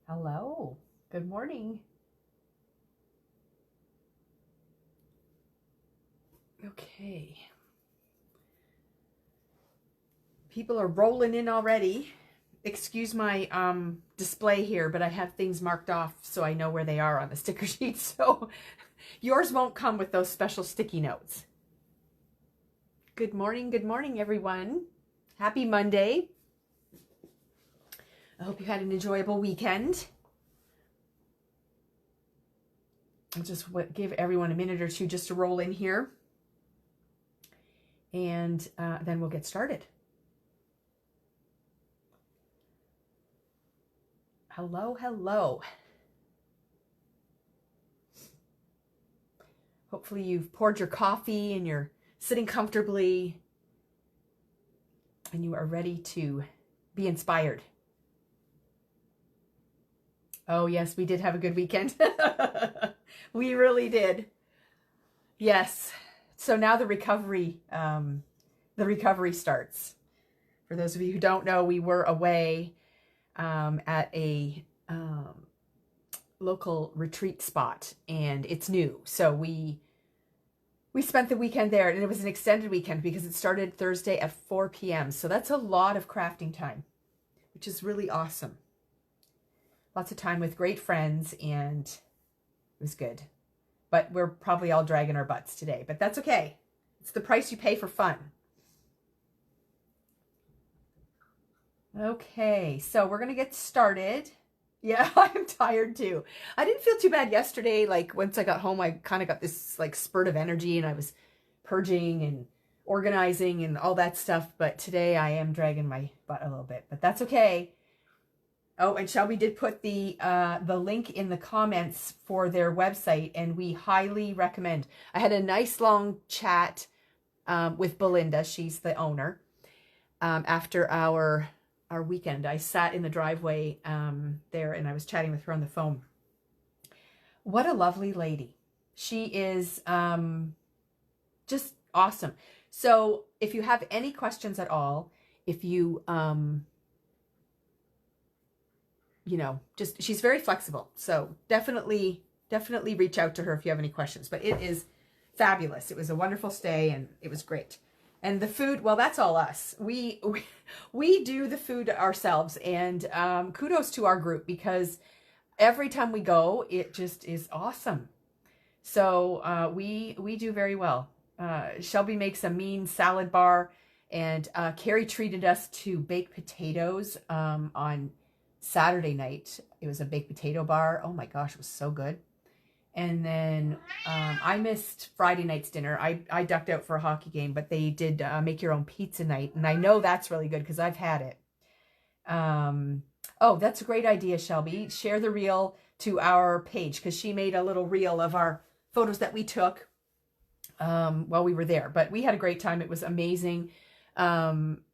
Hello. Good morning. Okay. People are rolling in already. Excuse my display here, but I have things marked off so I know where they are on the sticker sheet. So yours won't come with those special sticky notes. Good morning, everyone. Happy Monday. I hope you had an enjoyable weekend. I'll just give everyone a minute or two just to roll in here. And then we'll get started. Hello, hello. Hopefully you've poured your coffee and you're sitting comfortably and you are ready to be inspired. Oh yes, we did have a good weekend. We really did. Yes. So now the recovery starts. For those of you who don't know, we were away at a local retreat spot, and it's new. So we spent the weekend there, and it was an extended weekend because it started Thursday at 4 p.m. So that's a lot of crafting time, which is really awesome. Lots of time with great friends, and it was good. But we're probably all dragging our butts today, but that's okay. It's the price you pay for fun. Okay, so we're going to get started. Yeah, I'm tired too. I didn't feel too bad yesterday. Like once I got home, I kind of got this like spurt of energy and I was purging and organizing and all that stuff. But today I am dragging my butt a little bit, but that's okay. Oh, and Shelby did put the link in the comments for their website, and we highly recommend. I had a nice long chat with Belinda. She's the owner. After our weekend, I sat in the driveway there, and I was chatting with her on the phone. What a lovely lady. She is just awesome. So if you have any questions at all, if you she's very flexible. So definitely reach out to her if you have any questions. But it is fabulous. It was a wonderful stay and it was great. And the food, well, that's all us. We do the food ourselves, and kudos to our group because every time we go, it just is awesome. So we do very well. Shelby makes a mean salad bar, and Carrie treated us to baked potatoes on Saturday night. It was a baked potato bar. Oh my gosh, it was so good. And then I missed Friday night's dinner. I ducked out for a hockey game, but they did make your own pizza night, and I know that's really good because I've had it. Oh, that's a great idea, Shelby. Share the reel to our page because she made a little reel of our photos that we took while we were there. But we had a great time. It was amazing.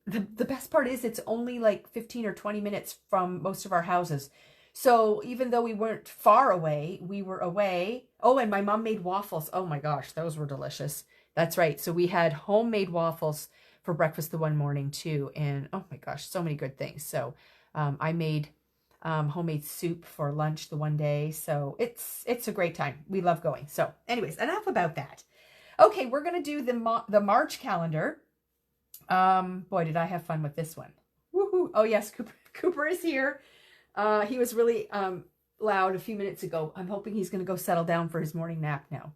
The best part is it's only like 15 or 20 minutes from most of our houses. So even though we weren't far away, we were away. Oh, and my mom made waffles. Oh my gosh, those were delicious. That's right. So we had homemade waffles for breakfast the one morning too. And oh my gosh, so many good things. So I made homemade soup for lunch the one day. So it's a great time. We love going. So anyways, enough about that. Okay, we're going to do the March calendar. Boy, did I have fun with this one. Woohoo. Oh yes, Cooper is here. He was really loud a few minutes ago. I'm hoping he's going to go settle down for his morning nap now.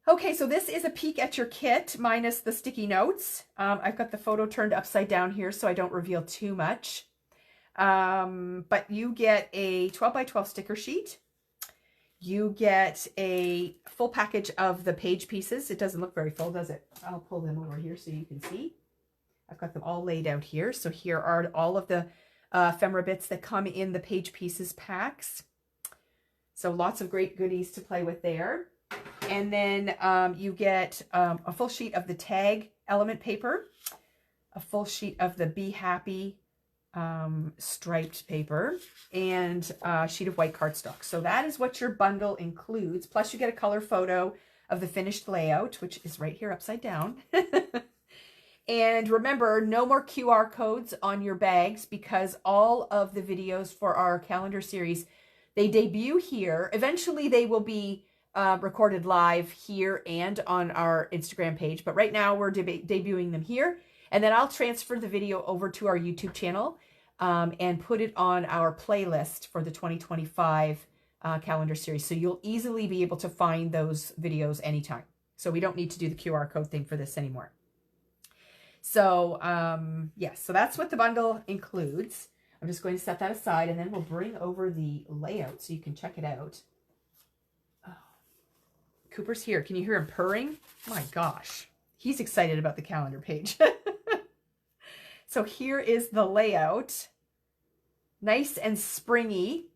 Okay, so this is a peek at your kit minus the sticky notes. I've got the photo turned upside down here so I don't reveal too much. But you get a 12 by 12 sticker sheet. You get a full package of the page pieces. It doesn't look very full, does it? I'll pull them over here so you can see. I've got them all laid out here. So here are all of the ephemera bits that come in the page pieces packs. So lots of great goodies to play with there. And then you get a full sheet of the tag element paper, a full sheet of the Be Happy striped paper, and a sheet of white cardstock. So that is what your bundle includes. Plus you get a color photo of the finished layout, which is right here upside down. And remember, no more QR codes on your bags, because all of the videos for our calendar series, they debut here. Eventually they will be recorded live here and on our Instagram page. But right now we're debuting them here. And then I'll transfer the video over to our YouTube channel and put it on our playlist for the 2025 calendar series. So you'll easily be able to find those videos anytime. So we don't need to do the QR code thing for this anymore. So, yes, so that's what the bundle includes. I'm just going to set that aside, and then we'll bring over the layout so you can check it out. Oh, Cooper's here. Can you hear him purring? My gosh, he's excited about the calendar page. So here is the layout. Nice and springy.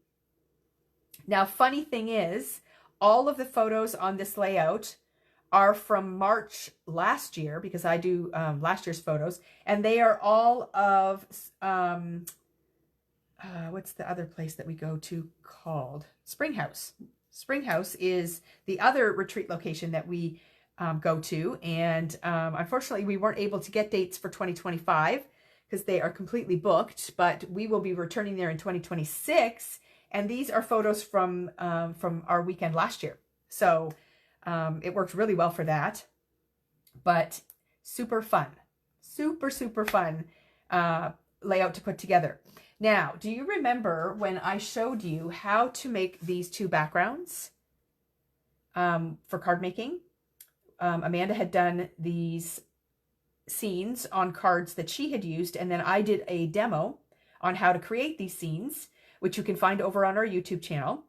Now, funny thing is, all of the photos on this layout are from March last year, because I do last year's photos, and they are all of, what's the other place that we go to called? Springhouse. Springhouse is the other retreat location that we go to, and unfortunately we weren't able to get dates for 2025 because they are completely booked, but we will be returning there in 2026, and these are photos from our weekend last year. So it worked really well for that, but super fun, super fun layout to put together. Now, do you remember when I showed you how to make these two backgrounds for card making? Amanda had done these scenes on cards that she had used, and then I did a demo on how to create these scenes, which you can find over on our YouTube channel.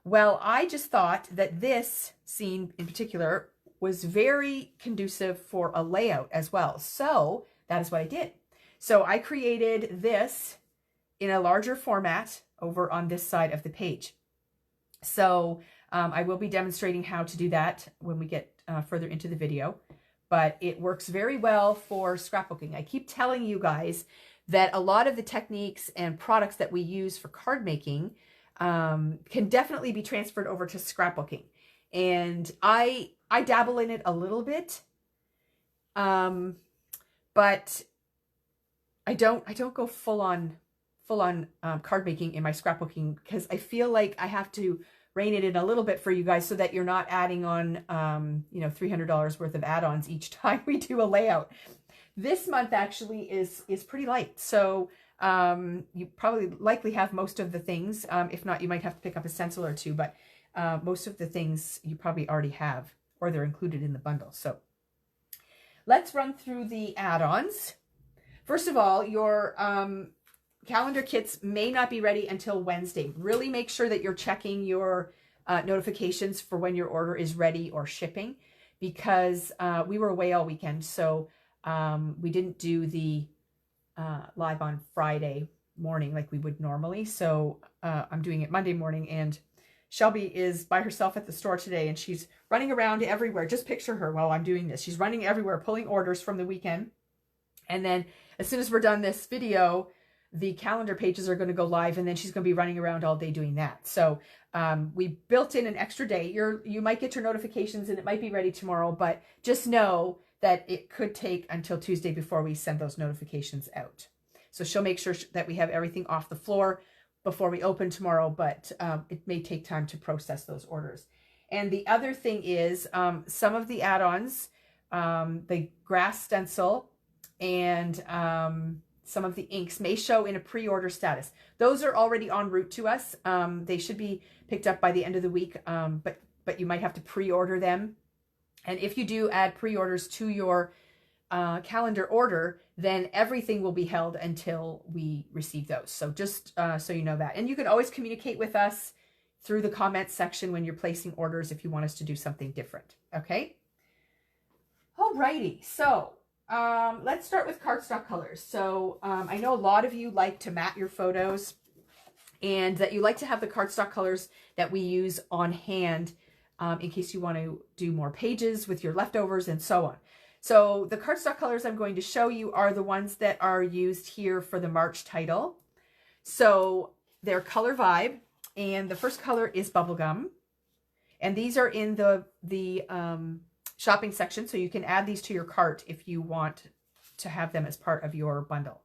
Well, I just thought that this scene in particular was very conducive for a layout as well. So that is what I did. So I created this in a larger format over on this side of the page. So I will be demonstrating how to do that when we get further into the video, but it works very well for scrapbooking. I keep telling you guys that a lot of the techniques and products that we use for card making can definitely be transferred over to scrapbooking. And I dabble in it a little bit, but I don't go full on card making in my scrapbooking, because I feel like I have to rein it in a little bit for you guys so that you're not adding on, you know, $300 worth of add-ons each time we do a layout. This month actually is pretty light. So you probably likely have most of the things. If not, you might have to pick up a stencil or two, but most of the things you probably already have, or they're included in the bundle. So let's run through the add-ons. First of all, your calendar kits may not be ready until Wednesday. Really make sure that you're checking your notifications for when your order is ready or shipping, because we were away all weekend. So we didn't do the live on Friday morning like we would normally. So I'm doing it Monday morning, and Shelby is by herself at the store today, and she's running around everywhere. Just picture her while I'm doing this. She's running everywhere, pulling orders from the weekend. And then as soon as we're done this video, the calendar pages are going to go live, and then she's going to be running around all day doing that. So we built in an extra day. You might get your notifications and it might be ready tomorrow, but just know that it could take until Tuesday before we send those notifications out. So she'll make sure that we have everything off the floor before we open tomorrow, but it may take time to process those orders. And the other thing is some of the add-ons, the grass stencil and some of the inks may show in a pre-order status. Those are already en route to us. They should be picked up by the end of the week, but you might have to pre-order them. And if you do add pre-orders to your calendar order, then everything will be held until we receive those. So just so you know that. And you can always communicate with us through the comments section when you're placing orders if you want us to do something different. Okay? Alrighty. So let's start with cardstock colors. So I know a lot of you like to mat your photos, and that you like to have the cardstock colors that we use on hand in case you want to do more pages with your leftovers and so on. So the cardstock colors I'm going to show you are the ones that are used here for the March title. So they're Color Vibe, and the first color is Bubblegum. And these are in the shopping section, so you can add these to your cart if you want to have them as part of your bundle.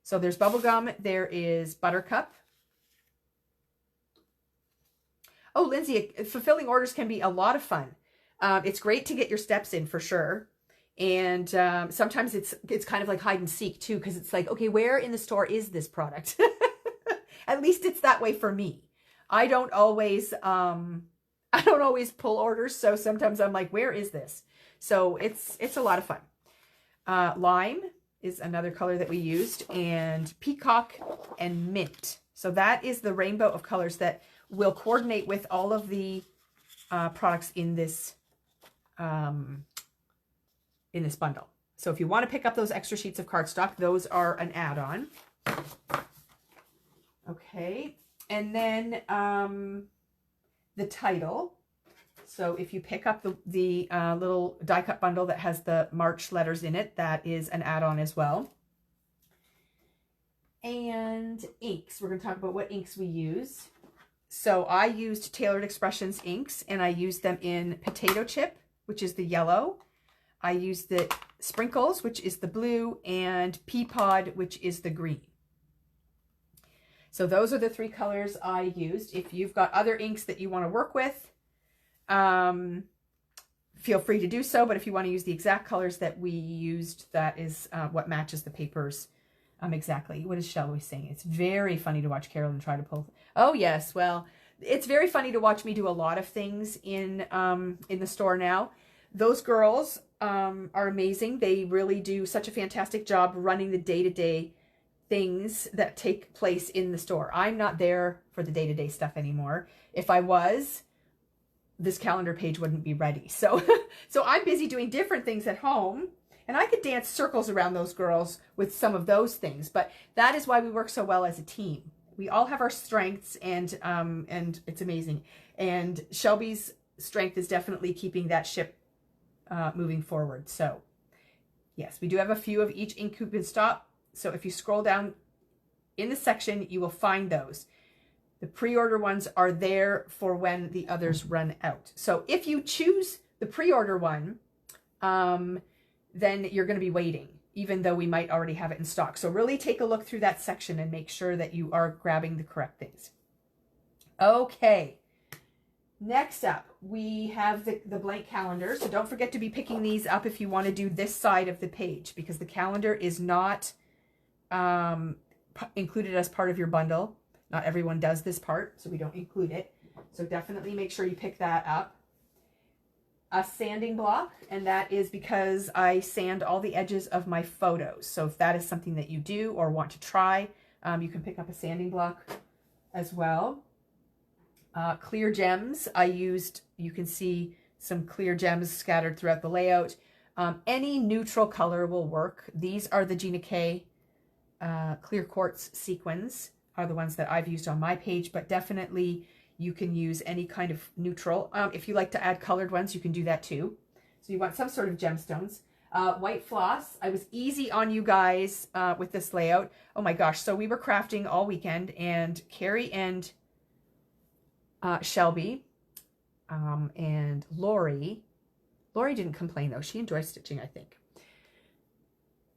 So there's Bubblegum, there is Buttercup. Oh, Lindsay, fulfilling orders can be a lot of fun. It's great to get your steps in for sure. And sometimes it's kind of like hide and seek too, because it's like, okay, where in the store is this product? At least it's that way for me. I don't always pull orders, so sometimes I'm like, where is this? So it's a lot of fun. Lime is another color that we used, and Peacock and Mint. So that is the rainbow of colors that will coordinate with all of the products in this bundle. So if you want to pick up those extra sheets of cardstock, those are an add-on. Okay, and then the title. So if you pick up the little die cut bundle that has the March letters in it, that is an add-on as well. And inks. We're going to talk about what inks we use. So I used Tailored Expressions inks, and I used them in Potato Chip, which is the yellow. I used the Sprinkles, which is the blue, and Pea Pod, which is the green. So those are the 3 colors I used. If you've got other inks that you want to work with, feel free to do so. But if you want to use the exact colors that we used, that is what matches the papers exactly. What is Shelby saying? It's very funny to watch Carolyn try to pull. Oh, yes. Well, it's very funny to watch me do a lot of things in the store now. Those girls are amazing. They really do such a fantastic job running the day-to-day things that take place in the store. I'm not there for the day-to-day stuff anymore. If I was, this calendar page wouldn't be ready. So I'm busy doing different things at home, and I could dance circles around those girls with some of those things, but that is why we work so well as a team. We all have our strengths, and it's amazing. And Shelby's strength is definitely keeping that ship moving forward. So yes, we do have a few of each ink coupon stop. So if you scroll down in the section, you will find those. The pre-order ones are there for when the others run out. So if you choose the pre-order one, then you're going to be waiting, even though we might already have it in stock. So really take a look through that section and make sure that you are grabbing the correct things. Okay. Next up, we have the blank calendar. So don't forget to be picking these up if you want to do this side of the page, because the calendar is not included as part of your bundle. Not everyone does this part, so we don't include it. So definitely make sure you pick that up. A sanding block, and that is because I sand all the edges of my photos. So if that is something that you do or want to try, you can pick up a sanding block as well. Clear gems. I used, you can see some clear gems scattered throughout the layout. Any neutral color will work. These are the Gina K clear quartz sequins are the ones that I've used on my page, but definitely you can use any kind of neutral. If you like to add colored ones, you can do that too. So you want some sort of gemstones. White floss. I was easy on you guys with this layout. Oh my gosh. So we were crafting all weekend, and Carrie and Shelby and Lori didn't complain though. She enjoys stitching, I think.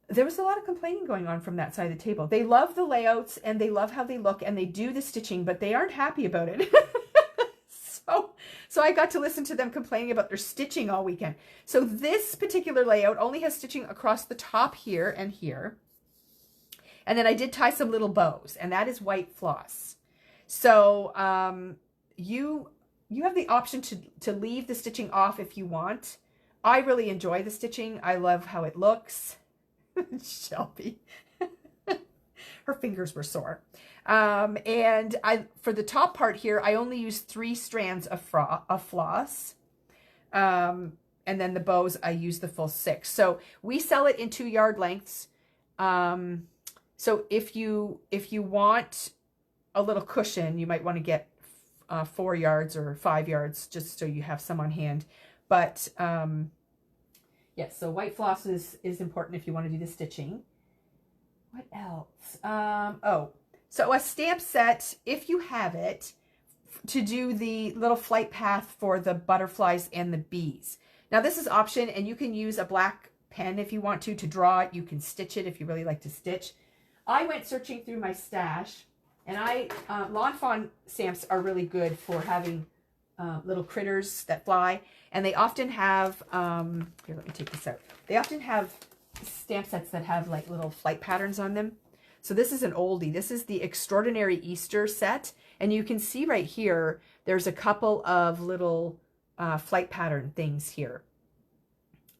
There was a lot of complaining going on from that side of the table. They love the layouts and they love how they look and they do the stitching, but they aren't happy about it. So I got to listen to them complaining about their stitching all weekend. So this particular layout only has stitching across the top here and here. And then I did tie some little bows, and that is white floss. So you have the option to leave the stitching off if you want. I really enjoy the stitching. I love how it looks. Shelby. Her fingers were sore. And for the top part here, I only used 3 strands of floss. And then the bows, I used the full 6. So we sell it in 2-yard lengths. So if you want a little cushion, you might want to get 4 yards or 5 yards, just so you have some on hand. But yes, so white floss is important if you want to do the stitching. What else? Oh, so a stamp set, if you have it, to do the little flight path for the butterflies and the bees. Now this is option, and you can use a black pen if you want to draw it. You can stitch it if you really like to stitch. I went searching through my stash, and Lawn Fawn stamps are really good for having little critters that fly, and they often have, here, let me take this out. They often have stamp sets that have like little flight patterns on them. So this is an oldie. This is the Extraordinary Easter set, and you can see right here, there's a couple of little flight pattern things here.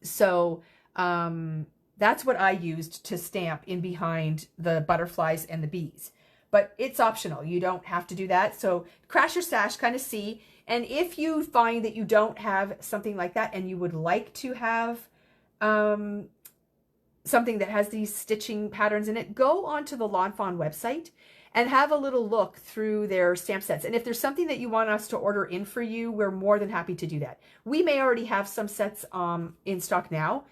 So that's what I used to stamp in behind the butterflies and the bees. But it's optional. You don't have to do that. So crash your stash, kind of see. And if you find that you don't have something like that and you would like to have something that has these stitching patterns in it, go onto the Lawn Fawn website and have a little look through their stamp sets. And if there's something that you want us to order in for you, we're more than happy to do that. We may already have some sets in stock now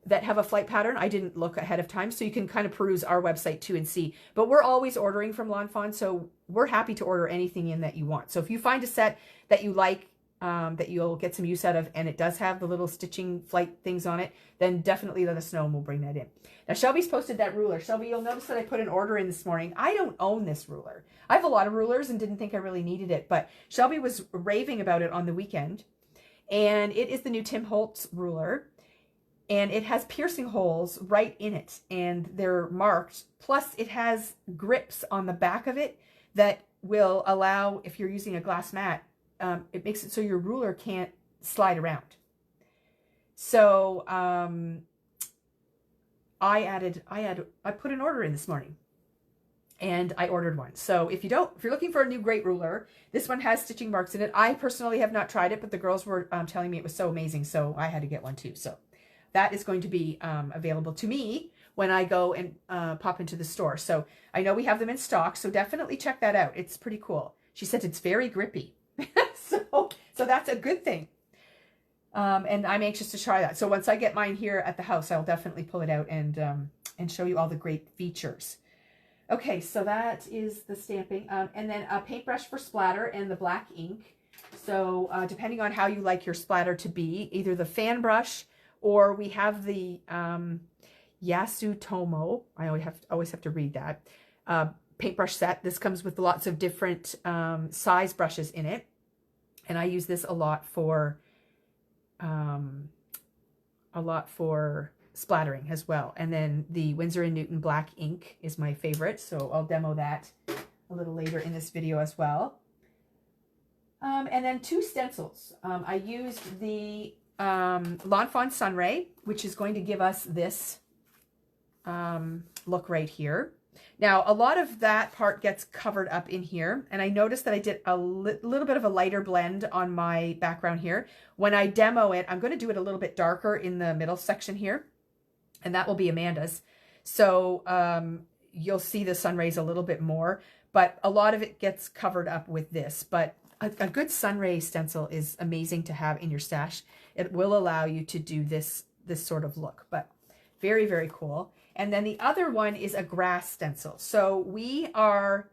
that have a flight pattern. I didn't look ahead of time, so you can kind of peruse our website too and see. But we're always ordering from Lawn Fawn, so we're happy to order anything in that you want. So if you find a set that you like, that you'll get some use out of, and it does have the little stitching flight things on it, then definitely let us know and we'll bring that in. Now, Shelby's posted that ruler. Shelby, you'll notice that I put an order in this morning. I don't own this ruler. I have a lot of rulers and didn't think I really needed it, but Shelby was raving about it on the weekend, and it is the new Tim Holtz ruler, and it has piercing holes right in it, and they're marked. Plus, it has grips on the back of it that will allow, if you're using a glass mat, it makes it so your ruler can't slide around. So I put an order in this morning, and I ordered one. So if you're looking for a new great ruler, this one has stitching marks in it. I personally have not tried it, but the girls were telling me it was so amazing, so I had to get one too. So that is going to be available to me when I go and pop into the store. So I know we have them in stock, so definitely check that out. It's pretty cool. She said it's very grippy. So that's a good thing. And I'm anxious to try that. So once I get mine here at the house, I'll definitely pull it out and show you all the great features. Okay, so that is the stamping. And then a paintbrush for splatter and the black ink. So depending on how you like your splatter to be, either the fan brush, or we have the Yasutomo. I always have to read that. Paintbrush set. This comes with lots of different size brushes in it. And I use this a lot for splattering as well. And then the Winsor & Newton black ink is my favorite, so I'll demo that a little later in this video as well. And then 2 stencils. I used the Lawn Fawn Sunray, which is going to give us this look right here. Now, a lot of that part gets covered up in here, and I noticed that I did a little bit of a lighter blend on my background here. When I demo it, I'm going to do it a little bit darker in the middle section here, and that will be Amanda's. So you'll see the sun rays a little bit more, but a lot of it gets covered up with this. But a good sun ray stencil is amazing to have in your stash. It will allow you to do this sort of look, but very, very cool. And then the other one is a grass stencil. So we are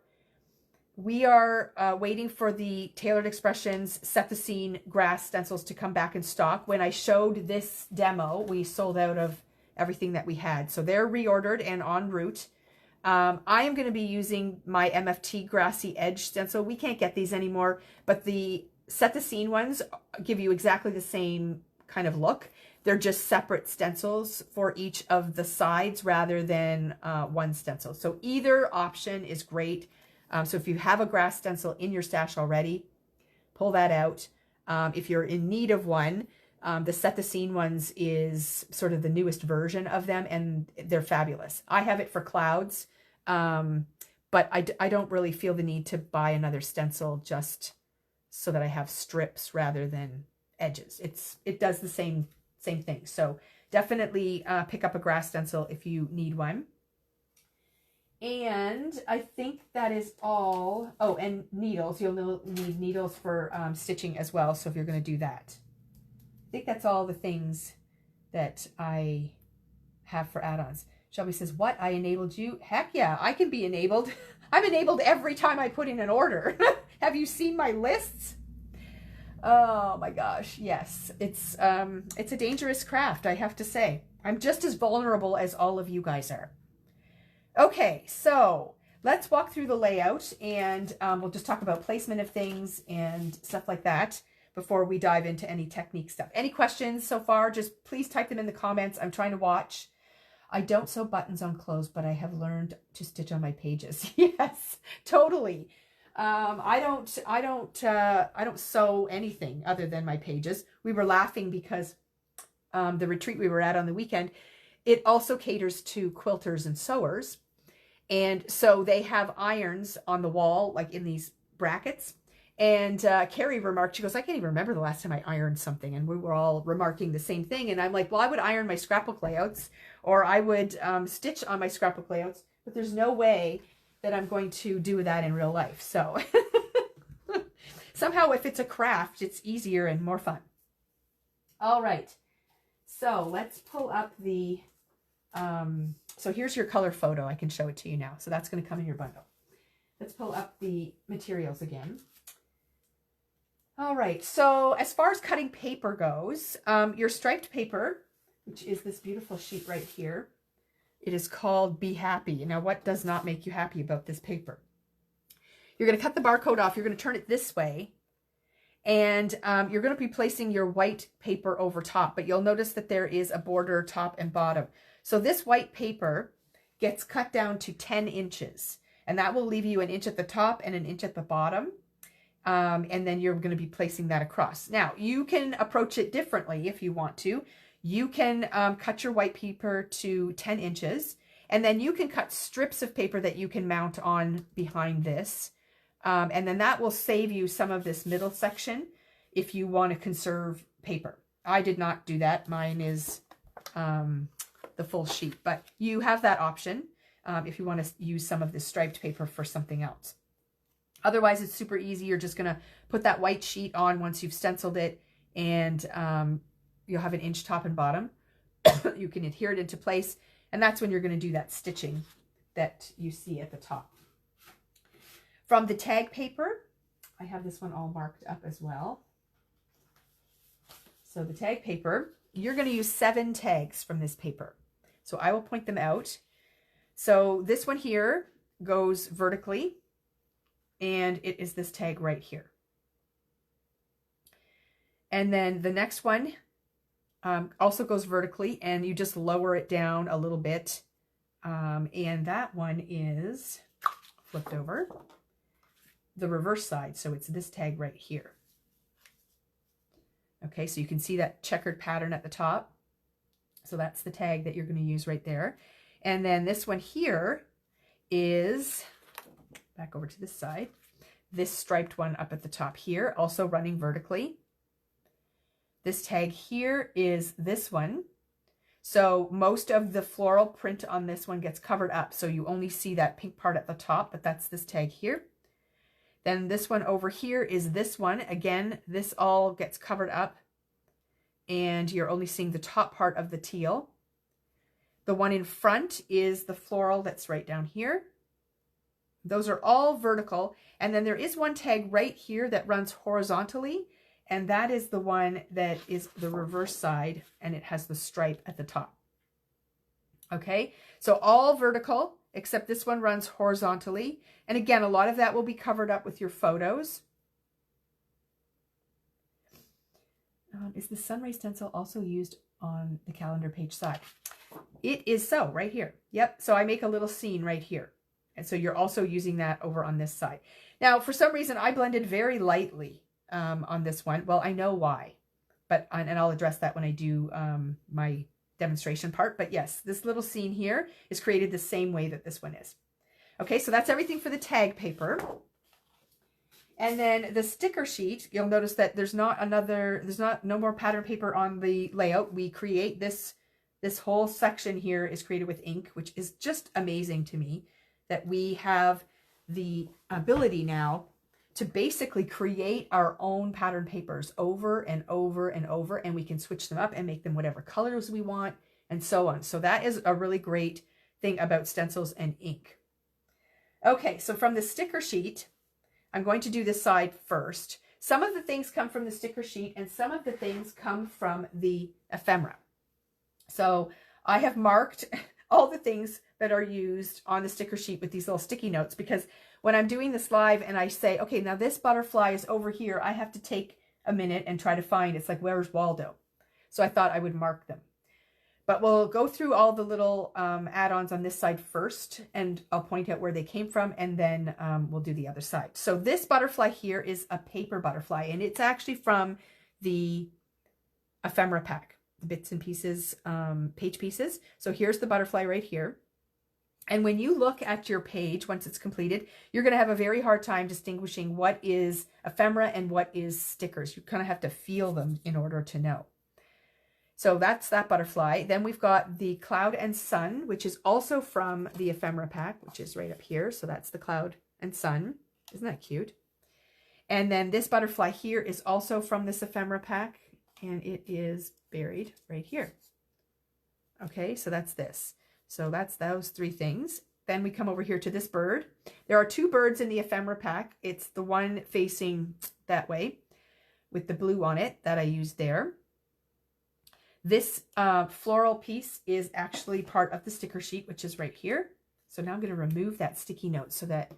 waiting for the Tailored Expressions Set the Scene grass stencils to come back in stock. When I showed this demo, we sold out of everything that we had. So they're reordered and en route. I am going to be using my MFT Grassy Edge stencil. We can't get these anymore, but the Set the Scene ones give you exactly the same kind of look. They're just separate stencils for each of the sides rather than one stencil. So either option is great. So if you have a grass stencil in your stash already, pull that out. If you're in need of one, the Set the Scene ones is sort of the newest version of them, and they're fabulous. I have it for clouds, but I don't really feel the need to buy another stencil just so that I have strips rather than edges. It does the same thing. So definitely pick up a grass stencil if you need one. And I think that is all. Oh, and needles. You'll need needles for stitching as well. So if you're going to do that, I think that's all the things that I have for add-ons. Shelby says, what? I enabled you? Heck yeah, I can be enabled. I'm enabled every time I put in an order. Have you seen my lists? Oh my gosh, yes. It's a dangerous craft, I have to say. I'm just as vulnerable as all of you guys are. Okay, so let's walk through the layout, and we'll just talk about placement of things and stuff like that before we dive into any technique stuff. Any questions so far, just please type them in the comments. I'm trying to watch. I don't sew buttons on clothes, but I have learned to stitch on my pages. Yes, totally. I don't sew anything other than my pages. We were laughing because the retreat we were at on the weekend, it also caters to quilters and sewers. And so they have irons on the wall, like in these brackets. And Carrie remarked, she goes, I can't even remember the last time I ironed something. And we were all remarking the same thing. And I'm like, well, I would iron my scrapbook layouts, or I would stitch on my scrapbook layouts, but there's no way that I'm going to do that in real life. So somehow if it's a craft, it's easier and more fun. All right. So let's pull up the, so here's your color photo. I can show it to you now. So that's going to come in your bundle. Let's pull up the materials again. All right. So as far as cutting paper goes, your striped paper, which is this beautiful sheet right here, it is called Be Happy. Now, what does not make you happy about this paper? You're going to cut the barcode off. You're going to turn it this way. And you're going to be placing your white paper over top. But you'll notice that there is a border top and bottom. So this white paper gets cut down to 10 inches. And that will leave you an inch at the top and an inch at the bottom. And then you're going to be placing that across. Now, you can approach it differently if you want to. You can cut your white paper to 10 inches, and then you can cut strips of paper that you can mount on behind this. And then that will save you some of this middle section if you want to conserve paper. I did not do that. Mine is the full sheet, but you have that option if you want to use some of this striped paper for something else. Otherwise, it's super easy. You're just going to put that white sheet on once you've stenciled it, and you'll have an inch top and bottom. You can adhere it into place, and that's when you're going to do that stitching that you see at the top. From the tag paper, I have this one all marked up as well. So the tag paper, you're going to use 7 tags from this paper. So I will point them out. So this one here goes vertically, and it is this tag right here. And then the next one also goes vertically, and you just lower it down a little bit. And that one is flipped over the reverse side. So it's this tag right here. Okay, so you can see that checkered pattern at the top. So that's the tag that you're going to use right there. And then this one here is, back over to this side, this striped one up at the top here, also running vertically. This tag here is this one. So most of the floral print on this one gets covered up. So you only see that pink part at the top, but that's this tag here. Then this one over here is this one. Again, this all gets covered up, and you're only seeing the top part of the teal. The one in front is the floral that's right down here. Those are all vertical. And then there is one tag right here that runs horizontally, and that is the one that is the reverse side, and it has the stripe at the top. Okay, so all vertical, except this one runs horizontally. And again, a lot of that will be covered up with your photos. Is the sunray stencil also used on the calendar page side? It is so, right here. Yep, so I make a little scene right here. And so you're also using that over on this side. Now, for some reason, I blended very lightly on this one. Well, I know why, but and I'll address that when I do my demonstration part. But yes, this little scene here is created the same way that this one is. Okay, so that's everything for the tag paper. And then the sticker sheet, you'll notice that there's no more pattern paper on the layout. We create this whole section here is created with ink, which is just amazing to me that we have the ability now to basically create our own pattern papers over and over and over, and we can switch them up and make them whatever colors we want and so on. So that is a really great thing about stencils and ink. Okay, so from the sticker sheet, I'm going to do this side first. some of the things come from the sticker sheet and some of the things come from the ephemera. So I have marked all the things that are used on the sticker sheet with these little sticky notes, because when I'm doing this live and I say, okay, now this butterfly is over here, I have to take a minute and try to find, it's like, where's Waldo? So I thought I would mark them. But we'll go through all the little add-ons on this side first, and I'll point out where they came from, and then we'll do the other side. So this butterfly here is a paper butterfly, and it's actually from the ephemera pack, the bits and pieces, page pieces. So here's the butterfly right here. And when you look at your page, once it's completed, you're going to have a very hard time distinguishing what is ephemera and what is stickers. You kind of have to feel them in order to know. So that's that butterfly. Then we've got the cloud and sun, which is also from the ephemera pack, which is right up here. So that's the cloud and sun. Isn't that cute? And then this butterfly here is also from this ephemera pack, and it is buried right here. Okay, so that's this. So that's those three things. Then we come over here to this bird. There are two birds in the ephemera pack. It's the one facing that way with the blue on it that I used there. This floral piece is actually part of the sticker sheet, which is right here. So now I'm going to remove that sticky note so that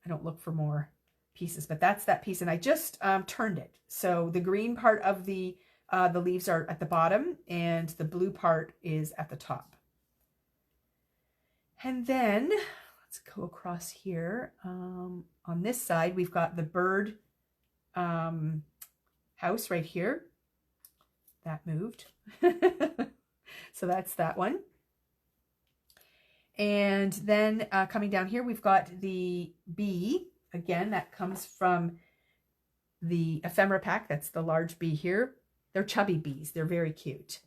I don't look for more pieces. But that's that piece, and I just turned it. So the green part of the leaves are at the bottom, and the blue part is at the top. And then let's go across here. On this side, we've got the bird house right here. That moved. So that's that one. And then coming down here, we've got the bee. Again, that comes from the ephemera pack. That's the large bee here. They're chubby bees. They're very cute.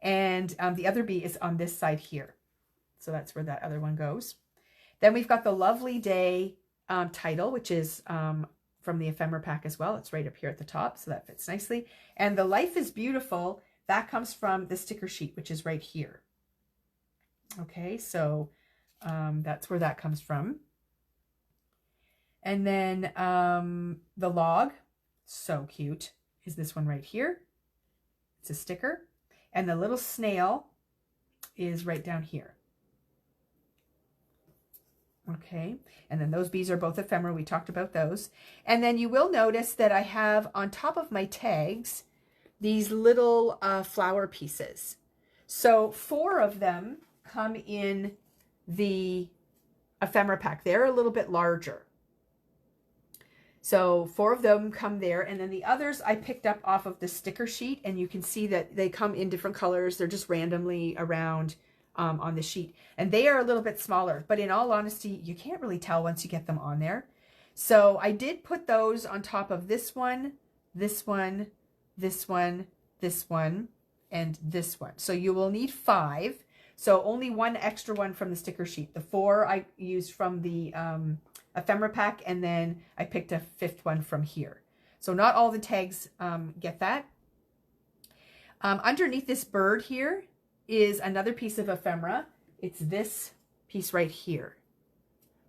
And the other bee is on this side here. So that's where that other one goes. Then we've got the Lovely Day title, which is from the ephemera pack as well. It's right up here at the top, so that fits nicely. And the Life is Beautiful, that comes from the sticker sheet, which is right here. Okay, so that's where that comes from. And then the log, so cute, is this one right here. It's a sticker. And the little snail is right down here. Okay, and then those bees are both ephemera. We talked about those. And then you will notice that I have on top of my tags these little flower pieces. So 4 of them come in the ephemera pack. They're a little bit larger. So 4 of them come there, and then the others I picked up off of the sticker sheet, and you can see that they come in different colors. They're just randomly around on the sheet, and they are a little bit smaller, but in all honesty, you can't really tell once you get them on there. So I did put those on top of this one, this one, this one, this one, and this one. So you will need 5. So only 1 extra one from the sticker sheet. The 4 I used from the ephemera pack, and then I picked a 5th one from here. So not all the tags get that. Underneath this bird here is another piece of ephemera. It's this piece right here.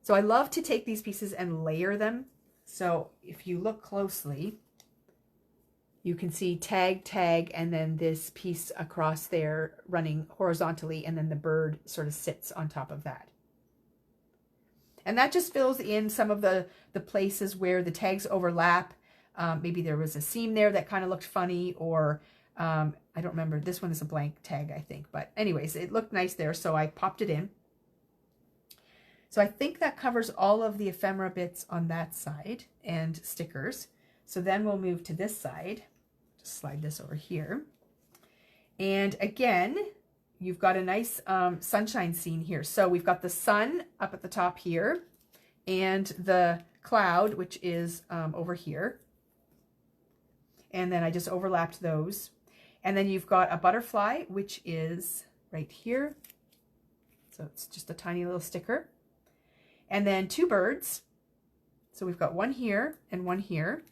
So I love to take these pieces and layer them. So if you look closely, you can see tag, tag, and then this piece across there running horizontally, and then the bird sort of sits on top of that. And that just fills in some of the places where the tags overlap. Maybe there was a seam there that kind of looked funny, or I don't remember. This one is a blank tag, I think. But anyways, it looked nice there, so I popped it in. So I think that covers all of the ephemera bits on that side and stickers. So then we'll move to this side. Just slide this over here. And again, you've got a nice sunshine scene here. So we've got the sun up at the top here, and the cloud, which is over here. And then I just overlapped those. And then you've got a butterfly, which is right here. So it's just a tiny little sticker. And then 2 birds. So we've got one here and one here.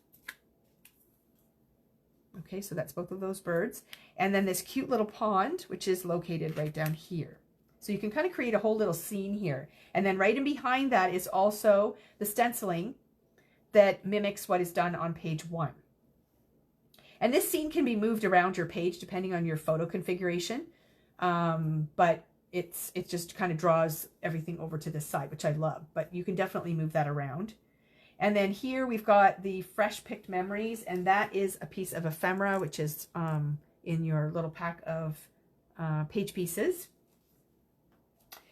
Okay, so that's both of those birds. And then this cute little pond, which is located right down here. So you can kind of create a whole little scene here. And then right in behind that is also the stenciling that mimics what is done on page 1. And this scene can be moved around your page depending on your photo configuration. But it just kind of draws everything over to this side, which I love. But you can definitely move that around. And then here we've got the fresh picked memories, and that is a piece of ephemera, which is in your little pack of page pieces.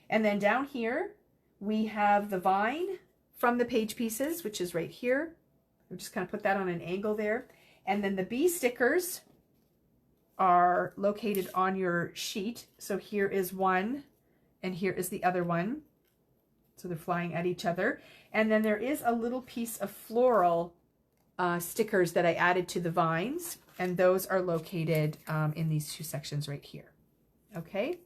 And then down here we have the vine from the page pieces, which is right here. I'm just kind of put that on an angle there. And then the bee stickers are located on your sheet. So here is one, and here is the other one. So they're flying at each other. And then there is a little piece of floral stickers that I added to the vines, and those are located in these 2 sections right here. Okay,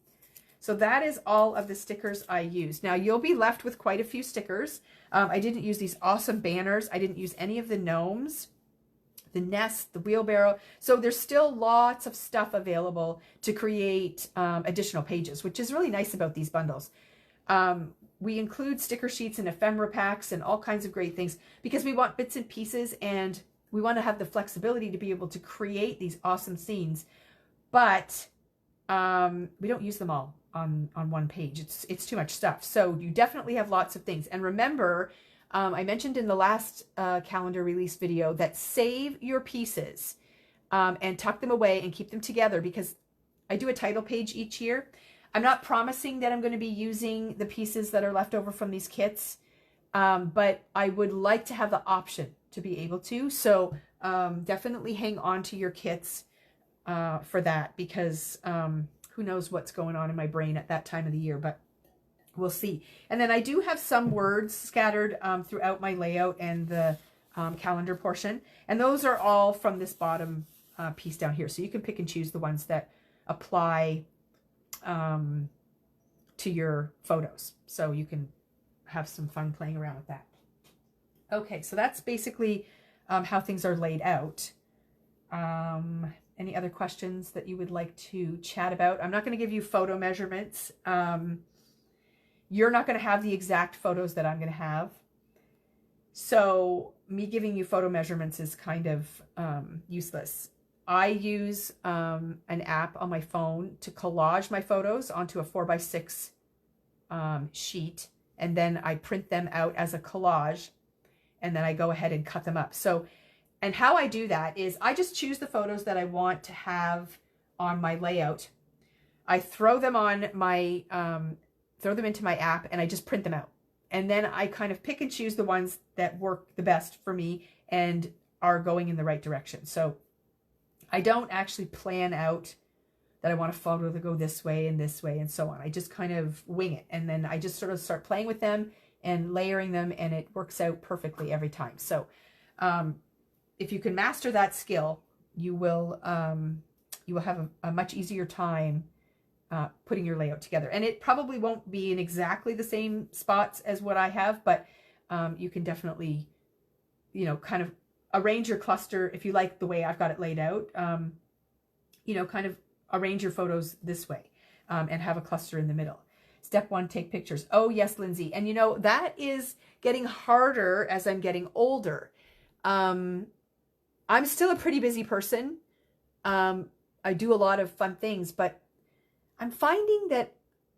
so that is all of the stickers I used. Now you'll be left with quite a few stickers. I didn't use these awesome banners. I didn't use any of the gnomes, the nest, the wheelbarrow. So there's still lots of stuff available to create additional pages, which is really nice about these bundles. We include sticker sheets and ephemera packs and all kinds of great things because we want bits and pieces, and we want to have the flexibility to be able to create these awesome scenes. But we don't use them all on one page. It's too much stuff. So you definitely have lots of things. And remember, I mentioned in the last calendar release video that save your pieces and tuck them away and keep them together, because I do a title page each year. I'm not promising that I'm going to be using the pieces that are left over from these kits, but I would like to have the option to be able to. So definitely hang on to your kits for that, because who knows what's going on in my brain at that time of the year, but we'll see. And then I do have some words scattered throughout my layout and the calendar portion, and those are all from this bottom piece down here. So you can pick and choose the ones that apply to your photos, so you can have some fun playing around with that. Okay, so that's basically how things are laid out. Any other questions that you would like to chat about? I'm not going to give you photo measurements. You're not going to have the exact photos that I'm going to have, so me giving you photo measurements is kind of useless. I use an app on my phone to collage my photos onto a 4x6 sheet, and then I print them out as a collage, and then I go ahead and cut them up. So, and how I do that is I just choose the photos that I want to have on my layout. I throw them on my, throw them into my app, and I just print them out. And then I kind of pick and choose the ones that work the best for me and are going in the right direction. So I don't actually plan out that I want a photo to go this way and so on. I just kind of wing it, and then I just sort of start playing with them and layering them, and it works out perfectly every time. So if you can master that skill, you will have a much easier time putting your layout together. And it probably won't be in exactly the same spots as what I have, but you can definitely, you know, kind of arrange your cluster if you like the way I've got it laid out. You know, kind of arrange your photos this way and have a cluster in the middle. Step 1, take pictures. Oh yes, Lindsay. And you know, that is getting harder as I'm getting older. I'm still a pretty busy person. I do a lot of fun things, but I'm finding that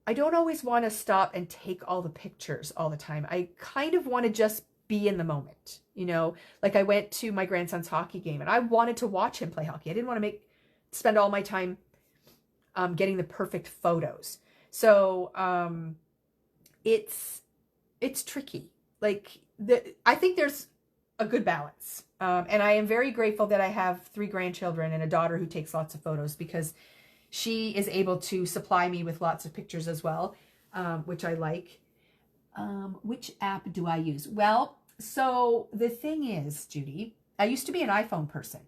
I don't always want to stop and take all the pictures all the time. I kind of want to just be in the moment, you know, like I went to my grandson's hockey game and I wanted to watch him play hockey. I didn't want to spend all my time getting the perfect photos. So it's tricky. Like I think there's a good balance. And I am very grateful that I have 3 grandchildren and a daughter who takes lots of photos, because she is able to supply me with lots of pictures as well, which I like. Which app do I use? Well, so the thing is, Judy, I used to be an iPhone person.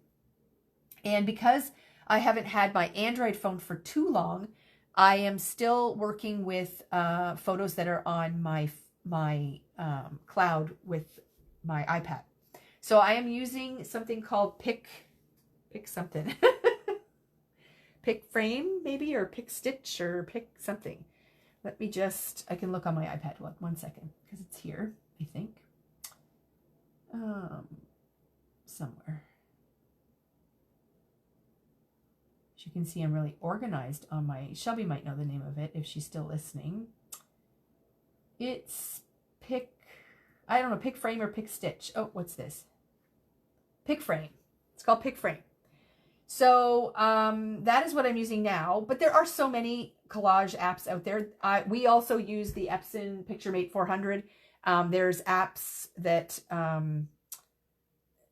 And because I haven't had my Android phone for too long, I am still working with photos that are on my cloud with my iPad. So I am using something called Pick something. Pick Frame maybe, or Pick Stitch, or Pick something. Let me just, I can look on my iPad. One second, because it's here, I think. somewhere. As you can see, I'm really organized on my, Shelby might know the name of it if she's still listening. It's I don't know, Pick Frame or Pick Stitch. Oh, what's this? Pick Frame. It's called Pick Frame. So that is what I'm using now, but there are so many collage apps out there. We also use the Epson PictureMate 400. There's apps that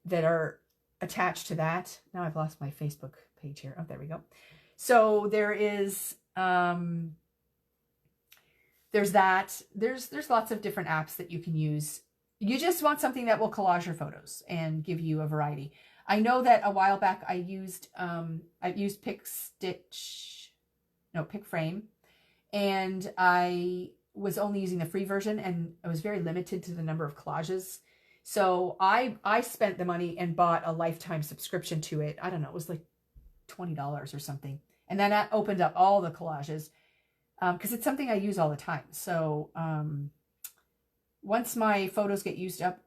that are attached to that. Now I've lost my Facebook page here. Oh, there we go. So there is there's that. There's lots of different apps that you can use. You just want something that will collage your photos and give you a variety. I know that a while back I used Pick Frame, and I was only using the free version, and I was very limited to the number of collages. So I spent the money and bought a lifetime subscription to it. I don't know, it was like $20 or something. And then that opened up all the collages because it's something I use all the time. So once my photos get used up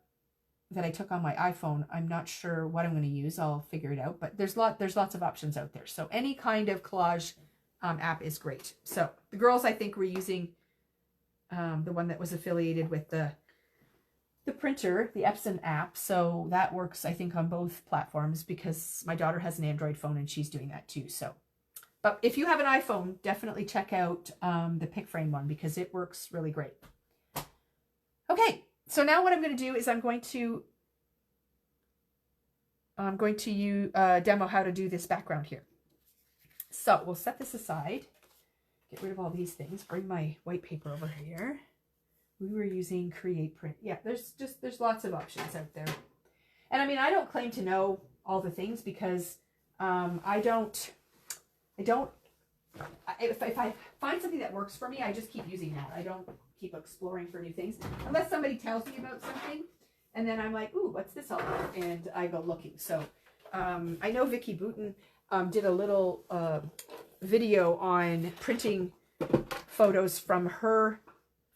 that I took on my iPhone, I'm not sure what I'm going to use. I'll figure it out. But there's lots of options out there. So any kind of collage app is great. So the girls, I think, were using the one that was affiliated with the printer, the Epson app. So that works, I think, on both platforms because my daughter has an Android phone and she's doing that too. So, but if you have an iPhone, definitely check out the Pick Frame one because it works really great. Okay, so now what I'm going to do is I'm going to demo how to do this background here. So we'll set this aside, get rid of all these things, bring my white paper over here. We were using Create Print. Yeah, there's lots of options out there. And I mean, I don't claim to know all the things because if I find something that works for me, I just keep using that. I don't keep exploring for new things unless somebody tells me about something and then I'm like, ooh, what's this all about? And I go looking. So I know Vicki Boutin did a little video on printing photos from her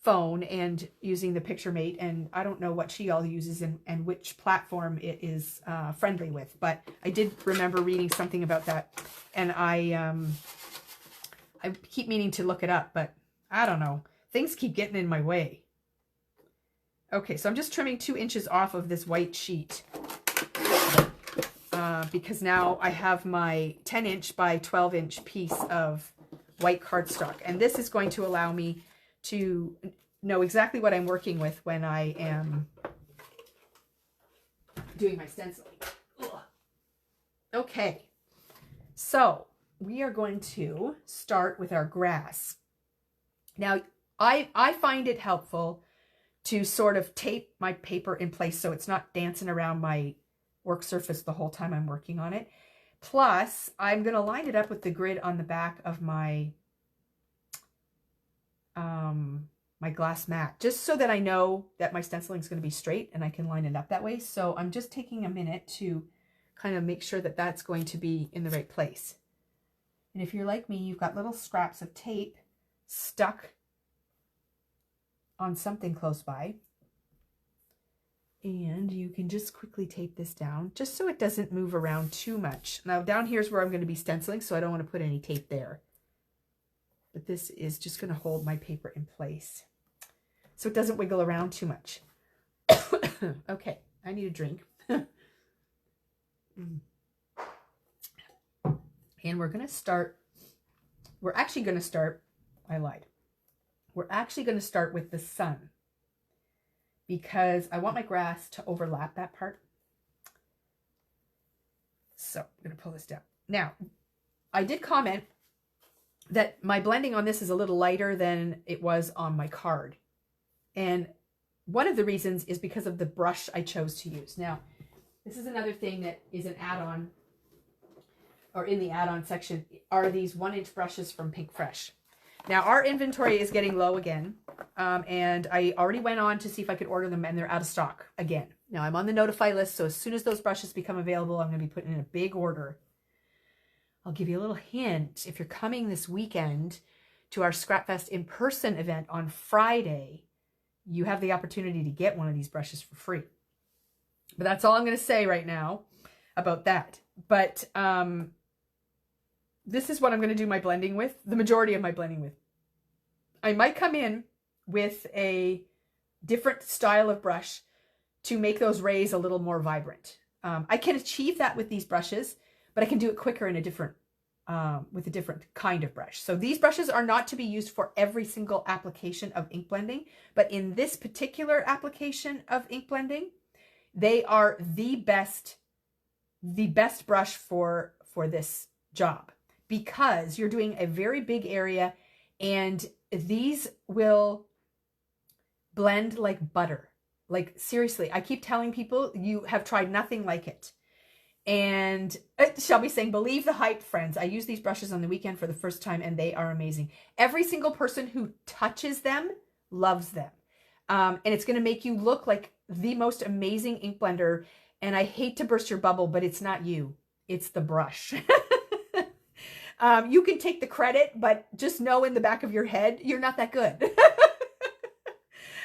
phone and using the PictureMate, and I don't know what she all uses and which platform it is friendly with, but I did remember reading something about that, and I keep meaning to look it up, but I don't know. Things keep getting in my way. Okay, so I'm just trimming 2 inches off of this white sheet because now I have my 10-inch by 12-inch piece of white cardstock, and this is going to allow me to know exactly what I'm working with when I am doing my stenciling. Ugh. Okay, so we are going to start with our grass. Now, I find it helpful to sort of tape my paper in place so it's not dancing around my work surface the whole time I'm working on it. Plus, I'm going to line it up with the grid on the back of my my glass mat, just so that I know that my stenciling is going to be straight and I can line it up that way. So I'm just taking a minute to kind of make sure that that's going to be in the right place. And if you're like me, you've got little scraps of tape stuck on something close by. And you can just quickly tape this down just so it doesn't move around too much. Now down here's where I'm going to be stenciling, so I don't want to put any tape there. But this is just going to hold my paper in place so it doesn't wiggle around too much. Okay, I need a drink. And we're actually going to start, I lied. We're actually going to start with the sun because I want my grass to overlap that part. So I'm going to pull this down. Now, I did comment that my blending on this is a little lighter than it was on my card. And one of the reasons is because of the brush I chose to use. Now, this is another thing that is an add-on, or in the add-on section, are these 1-inch brushes from Pinkfresh. Now, our inventory is getting low again, and I already went on to see if I could order them, and they're out of stock again. Now, I'm on the notify list, so as soon as those brushes become available, I'm going to be putting in a big order. I'll give you a little hint. If you're coming this weekend to our Scrapfest in-person event on Friday, you have the opportunity to get one of these brushes for free. But that's all I'm going to say right now about that. But this is what I'm going to do my blending with, the majority of my blending with. I might come in with a different style of brush to make those rays a little more vibrant. I can achieve that with these brushes, but I can do it quicker in a different, with a different kind of brush. So these brushes are not to be used for every single application of ink blending, but in this particular application of ink blending, they are the best brush for this job, because you're doing a very big area and these will blend like butter. Like seriously, I keep telling people you have tried nothing like it. And Shelby saying, believe the hype, friends. I used these brushes on the weekend for the first time and they are amazing. Every single person who touches them loves them. And it's going to make you look like the most amazing ink blender. And I hate to burst your bubble, but it's not you. It's the brush. You can take the credit, but just know in the back of your head, you're not that good.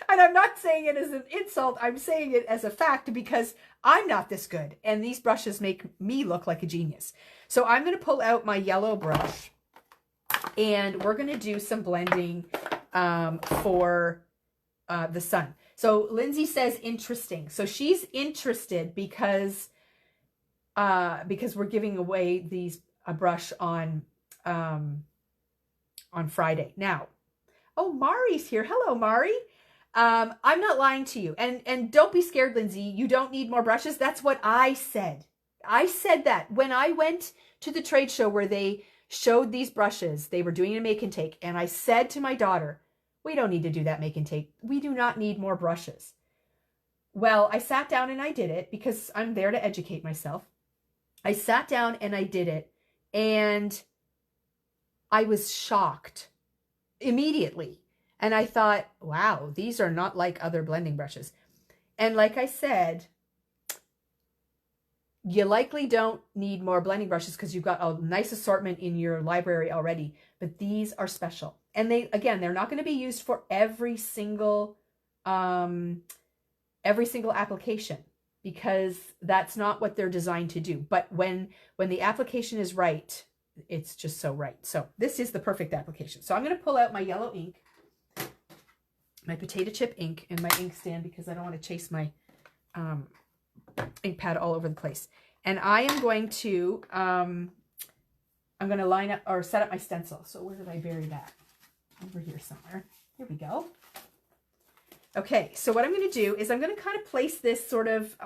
And I'm not saying it as an insult. I'm saying it as a fact because I'm not this good. And these brushes make me look like a genius. So I'm going to pull out my yellow brush and we're going to do some blending for the sun. So Lindsay says interesting. So she's interested because we're giving away a brush on Friday. Now, oh, Mari's here. Hello, Mari. I'm not lying to you. And don't be scared, Lindsay. You don't need more brushes. That's what I said. I said that when I went to the trade show where they showed these brushes, they were doing a make and take. And I said to my daughter, we don't need to do that make and take. We do not need more brushes. Well, I sat down and I did it because I'm there to educate myself. I sat down and I did it. And I was shocked immediately. And I thought, wow, these are not like other blending brushes. And like I said, you likely don't need more blending brushes because you've got a nice assortment in your library already. But these are special. And they're not going to be used for every single application because that's not what they're designed to do. But when the application is right, it's just so right. So this is the perfect application. So I'm going to pull out my yellow ink, my potato chip ink, and my ink stand because I don't want to chase my ink pad all over the place. And I am going to line up or set up my stencil. So where did I bury that? Over here somewhere. Here we go. Okay, so what I'm going to do is I'm going to kind of place this sort of,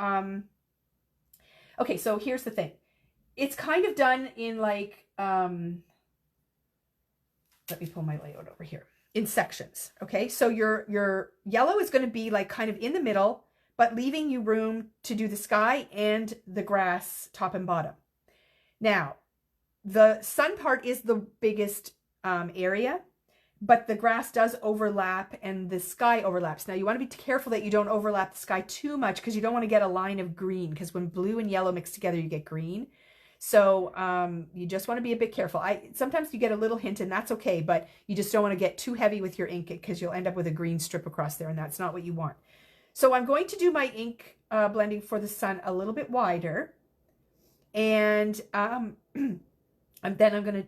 okay, so here's the thing. It's kind of done in like, let me pull my layout over here, in sections, okay? So your yellow is going to be like kind of in the middle, but leaving you room to do the sky and the grass top and bottom. Now, the sun part is the biggest area, but the grass does overlap and the sky overlaps. Now you want to be careful that you don't overlap the sky too much because you don't want to get a line of green, because when blue and yellow mix together, you get green. So you just want to be a bit careful. Sometimes you get a little hint and that's okay, but you just don't want to get too heavy with your ink because you'll end up with a green strip across there and that's not what you want. So I'm going to do my ink blending for the sun a little bit wider. And then I'm going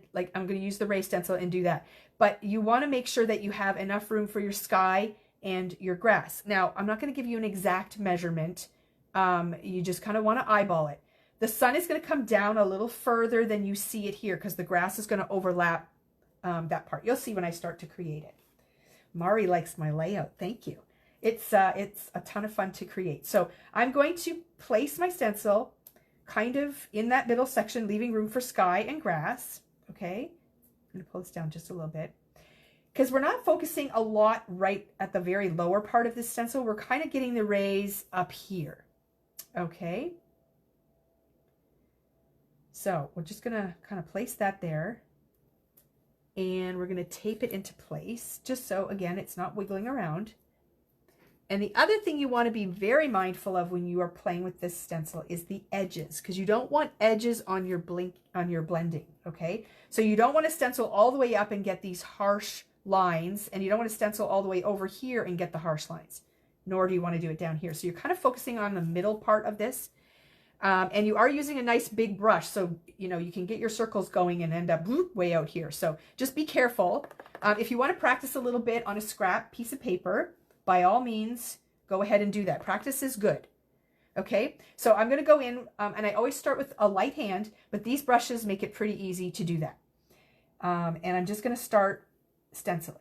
to use the ray stencil and do that. But you want to make sure that you have enough room for your sky and your grass. Now, I'm not going to give you an exact measurement. You just kind of want to eyeball it. The sun is going to come down a little further than you see it here because the grass is going to overlap that part. You'll see when I start to create it. Mari likes my layout. Thank you. It's a ton of fun to create. So I'm going to place my stencil kind of in that middle section, leaving room for sky and grass. Okay. I'm going to pull this down just a little bit because we're not focusing a lot right at the very lower part of this stencil. We're kind of getting the rays up here. Okay. So we're just going to kind of place that there and we're going to tape it into place just so, again, it's not wiggling around. And the other thing you want to be very mindful of when you are playing with this stencil is the edges, because you don't want edges on your blending, okay? So you don't want to stencil all the way up and get these harsh lines, and you don't want to stencil all the way over here and get the harsh lines. nor do you want to do it down here. So you're kind of focusing on the middle part of this. And you are using a nice big brush, so you know you can get your circles going and end up way out here. So just be careful. If you want to practice a little bit on a scrap piece of paper, by all means, go ahead and do that. Practice is good. Okay, so I'm going to go in, and I always start with a light hand, but these brushes make it pretty easy to do that. And I'm just going to start stenciling.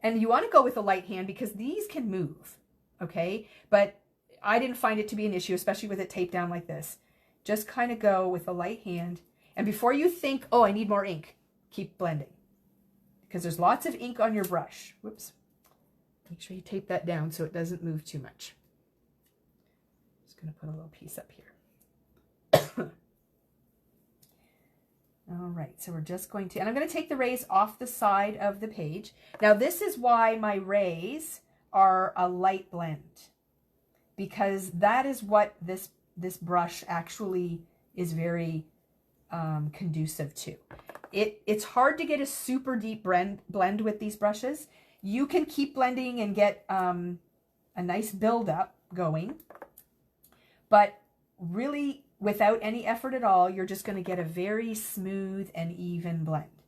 And you want to go with a light hand because these can move, okay? But I didn't find it to be an issue, especially with it taped down like this. Just kind of go with a light hand. And before you think, oh, I need more ink, keep blending. Because there's lots of ink on your brush. Whoops. Make sure you tape that down so it doesn't move too much. Just going to put a little piece up here. All right, so we're just going to, and I'm going to take the rays off the side of the page. Now this is why my rays are a light blend, because that is what this brush actually is very conducive to. It's hard to get a super deep blend with these brushes. You can keep blending and get a nice buildup going, but really without any effort at all, you're just going to get a very smooth and even blend,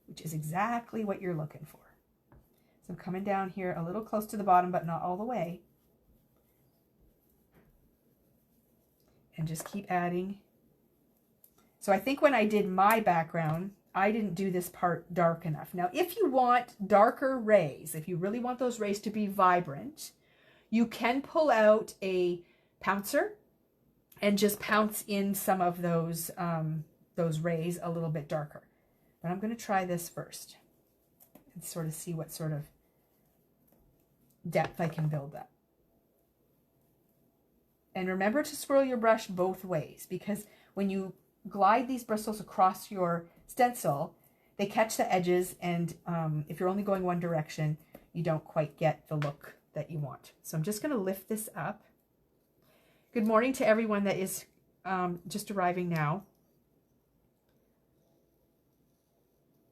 which is exactly what you're looking for. So I'm coming down here a little close to the bottom, but not all the way. And just keep adding. So I think when I did my background, I didn't do this part dark enough. Now, if you want darker rays, if you really want those rays to be vibrant, you can pull out a pouncer and just pounce in some of those rays a little bit darker. But I'm going to try this first and sort of see what sort of depth I can build up. And remember to swirl your brush both ways, because when you glide these bristles across your stencil, they catch the edges, and if you're only going one direction, you don't quite get the look that you want. So I'm just going to lift this up. Good morning to everyone that is just arriving now.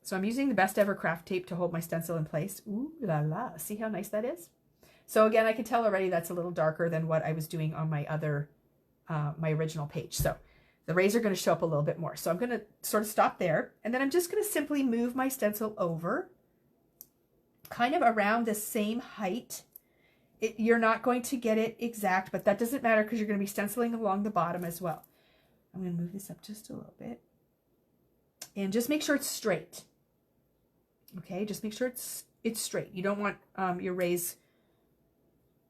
So I'm using the Best Ever Craft Tape to hold my stencil in place. Ooh la la, see how nice that is? So again, I can tell already that's a little darker than what I was doing on my other, my original page. So the rays are going to show up a little bit more. So I'm going to sort of stop there, and then I'm just going to simply move my stencil over, kind of around the same height. You're not going to get it exact, but that doesn't matter because you're going to be stenciling along the bottom as well. I'm going to move this up just a little bit. And just make sure it's straight. Okay, just make sure it's straight. You don't want your rays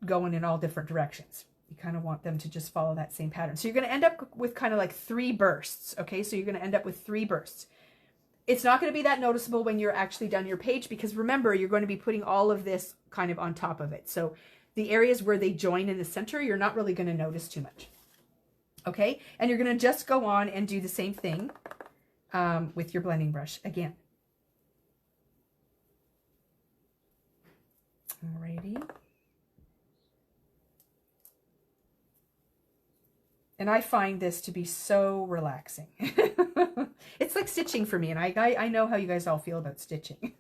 going in all different directions. You kind of want them to just follow that same pattern. So you're going to end up with kind of like 3 bursts. Okay, so you're going to end up with 3 bursts. It's not going to be that noticeable when you're actually done your page, because remember, you're going to be putting all of this kind of on top of it. So the areas where they join in the center, you're not really going to notice too much. Okay, and you're going to just go on and do the same thing with your blending brush again. Alrighty. And I find this to be so relaxing. It's like stitching for me, and I know how you guys all feel about stitching.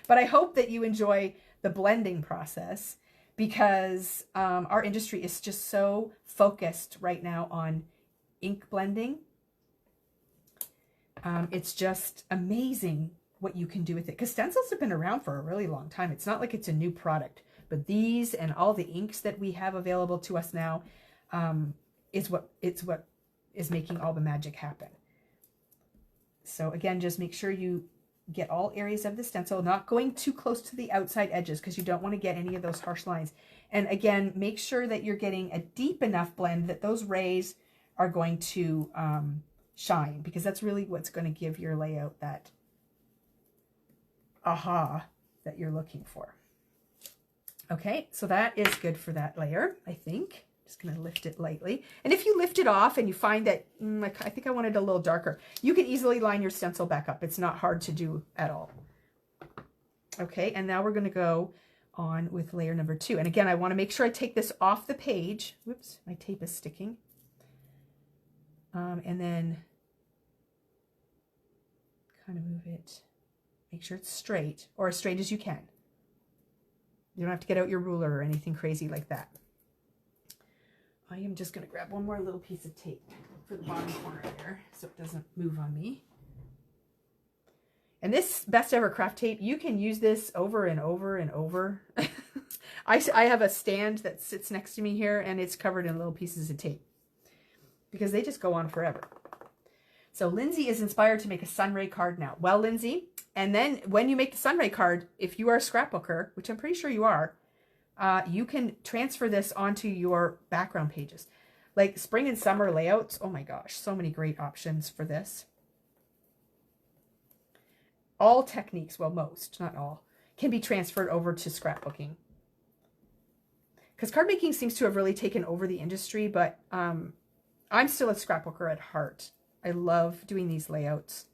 But I hope that you enjoy the blending process, because our industry is just so focused right now on ink blending. It's just amazing what you can do with it, because stencils have been around for a really long time. It's not like it's a new product, but these and all the inks that we have available to us now is what is making all the magic happen. So again, just make sure you get all areas of the stencil, not going too close to the outside edges, because you don't want to get any of those harsh lines. And again, make sure that you're getting a deep enough blend that those rays are going to shine, because that's really what's going to give your layout that aha that you're looking for. Okay, so that is good for that layer, I think. Just going to lift it lightly. And if you lift it off and you find that, I think I want it a little darker, you can easily line your stencil back up. It's not hard to do at all. Okay, and now we're going to go on with layer number 2. And again, I want to make sure I take this off the page. Whoops, my tape is sticking. And then kind of move it. Make sure it's straight, or as straight as you can. You don't have to get out your ruler or anything crazy like that. I am just going to grab one more little piece of tape for the bottom corner here so it doesn't move on me. And this Best Ever Craft Tape, you can use this over and over and over. I have a stand that sits next to me here, and it's covered in little pieces of tape because they just go on forever. So Lindsay is inspired to make a Sunray card now. Well, Lindsay, and then when you make the Sunray card, if you are a scrapbooker, which I'm pretty sure you are, you can transfer this onto your background pages. Like spring and summer layouts. Oh my gosh, so many great options for this. All techniques, well, most, not all, can be transferred over to scrapbooking. Because card making seems to have really taken over the industry, but I'm still a scrapbooker at heart. I love doing these layouts.